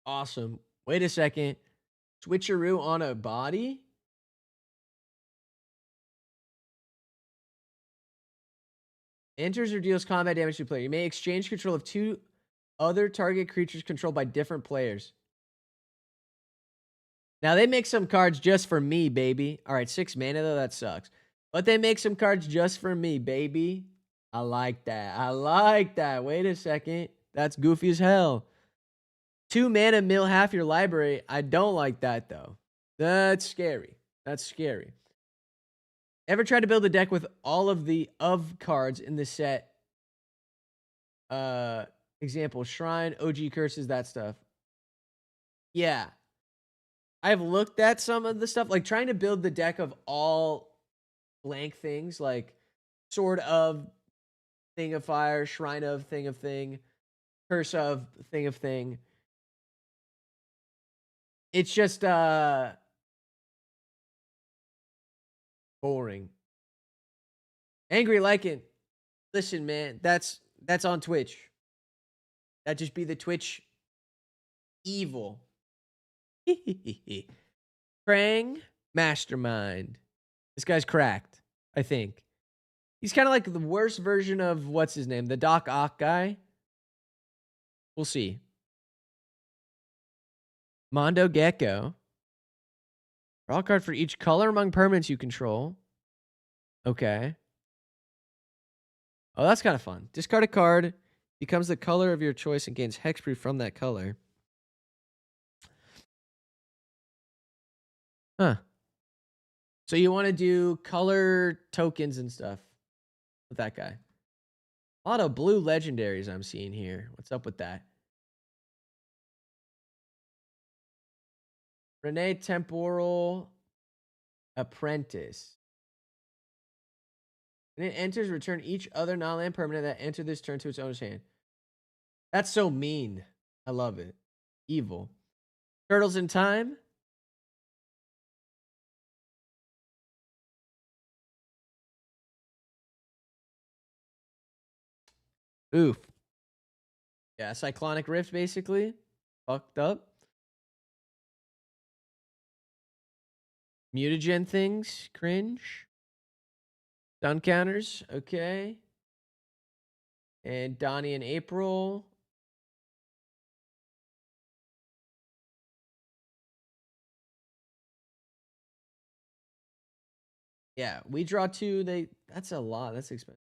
Awesome. Wait a second. Switcheroo on a body? Enters or deals combat damage to player. You may exchange control of 2 other target creatures controlled by different players. Now, they make some cards just for me, baby. All right, 6 mana, though. That sucks. But they make some cards just for me, baby. I like that. I like that. Wait a second. That's goofy as hell. 2 mana mill half your library. I don't like that, though. That's scary. That's scary. Ever tried to build a deck with all of the of cards in the set? Example, Shrine, OG Curses, that stuff. Yeah. I've looked at some of the stuff, like trying to build the deck of all blank things, like Sword of Thing of Fire, Shrine of Thing, Curse of Thing. It's just boring. Angry Lycan. Listen, man, that's on Twitch. That just be the Twitch evil. Krang Mastermind. This guy's cracked, I think. He's kind of like the worst version of what's his name? The Doc Ock guy. We'll see. Mondo Gecko. Draw a card for each color among permanents you control. Okay. Oh, that's kind of fun. Discard a card, becomes the color of your choice, and gains hexproof from that color. Huh. So you want to do color tokens and stuff with that guy. A lot of blue legendaries I'm seeing here. What's up with that? Renee Temporal Apprentice. When it enters, return each other non-land permanent that entered this turn to its owner's hand. That's so mean. I love it. Evil. Turtles in Time. Oof. Yeah, Cyclonic Rift, basically. Fucked up. Mutagen things. Cringe. Stun counters. Okay. And Donnie and April. Yeah, we draw 2. That's a lot. That's expensive.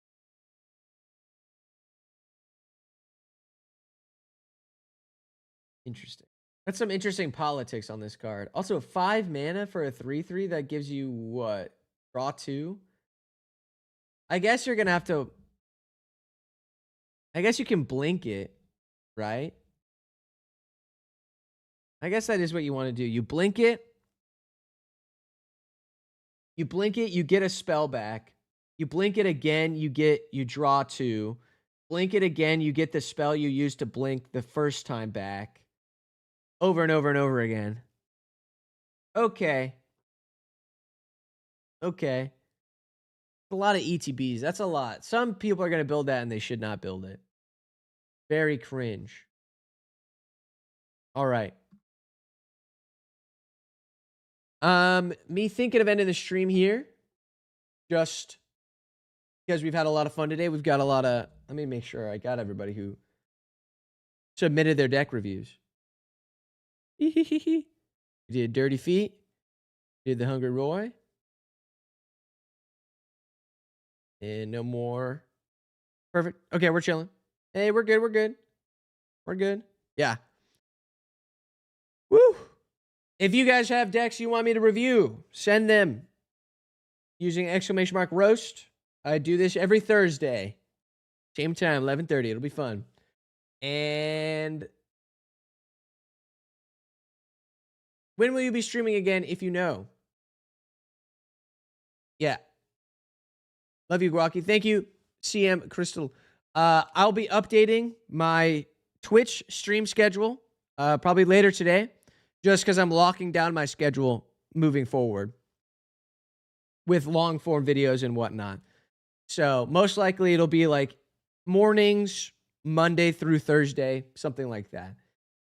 Interesting. That's some interesting politics on this card. Also, 5 mana for a 3/3 that gives you what? Draw 2? I guess you're gonna have to. I guess you can blink it, right? I guess that is what you want to do. You blink it. You blink it, you get a spell back. You blink it again, you draw 2. Blink it again, you get the spell you used to blink the first time back. Over and over and over again. Okay. Okay. A lot of ETBs. That's a lot. Some people are going to build that and they should not build it. Very cringe. All right. Me thinking of ending the stream here. Just because we've had a lot of fun today. We've got a lot of... Let me make sure I got everybody who submitted their deck reviews. We did Dirty Feet. We did the Hungry Roy. And no more. Perfect. Okay, we're chilling. Hey, we're good. We're good. We're good. Yeah. Woo. If you guys have decks you want me to review, send them using !roast. I do this every Thursday. Same time, 11:30. It'll be fun. And when will you be streaming again if you know? Yeah. Love you, Guac. Thank you, CM Crystal. I'll be updating my Twitch stream schedule probably later today, just because I'm locking down my schedule moving forward with long form videos and whatnot. So most likely it'll be like mornings, Monday through Thursday, something like that.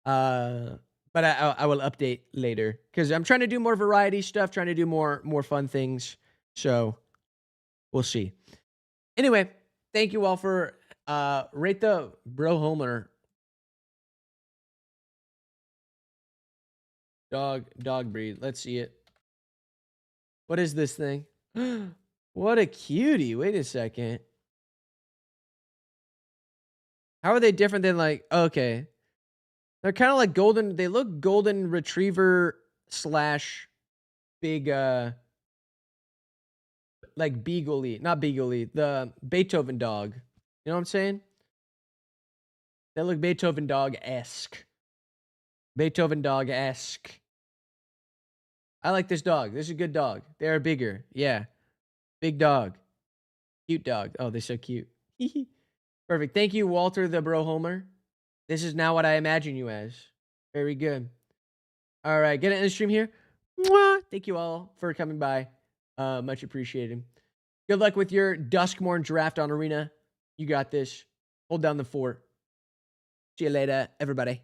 But I will update later because I'm trying to do more variety stuff, trying to do more fun things. So we'll see. Anyway, thank you all for rate the Bro Homer dog breed. Let's see it. What is this thing? What a cutie. Wait a second. How are they different than like, okay. They're kind of like golden. They look golden retriever / big, like beagle-y. Not beagle-y. The Beethoven dog. You know what I'm saying? They look Beethoven dog-esque. Beethoven dog-esque. I like this dog. This is a good dog. They are bigger. Yeah. Big dog. Cute dog. Oh, they're so cute. Perfect. Thank you, Walter the Bro Homer. This is now what I imagine you as. Very good. All right. Get it in the stream here. Mwah! Thank you all for coming by. Much appreciated. Good luck with your Duskmorn draft on Arena. You got this. Hold down the fort. See you later, everybody.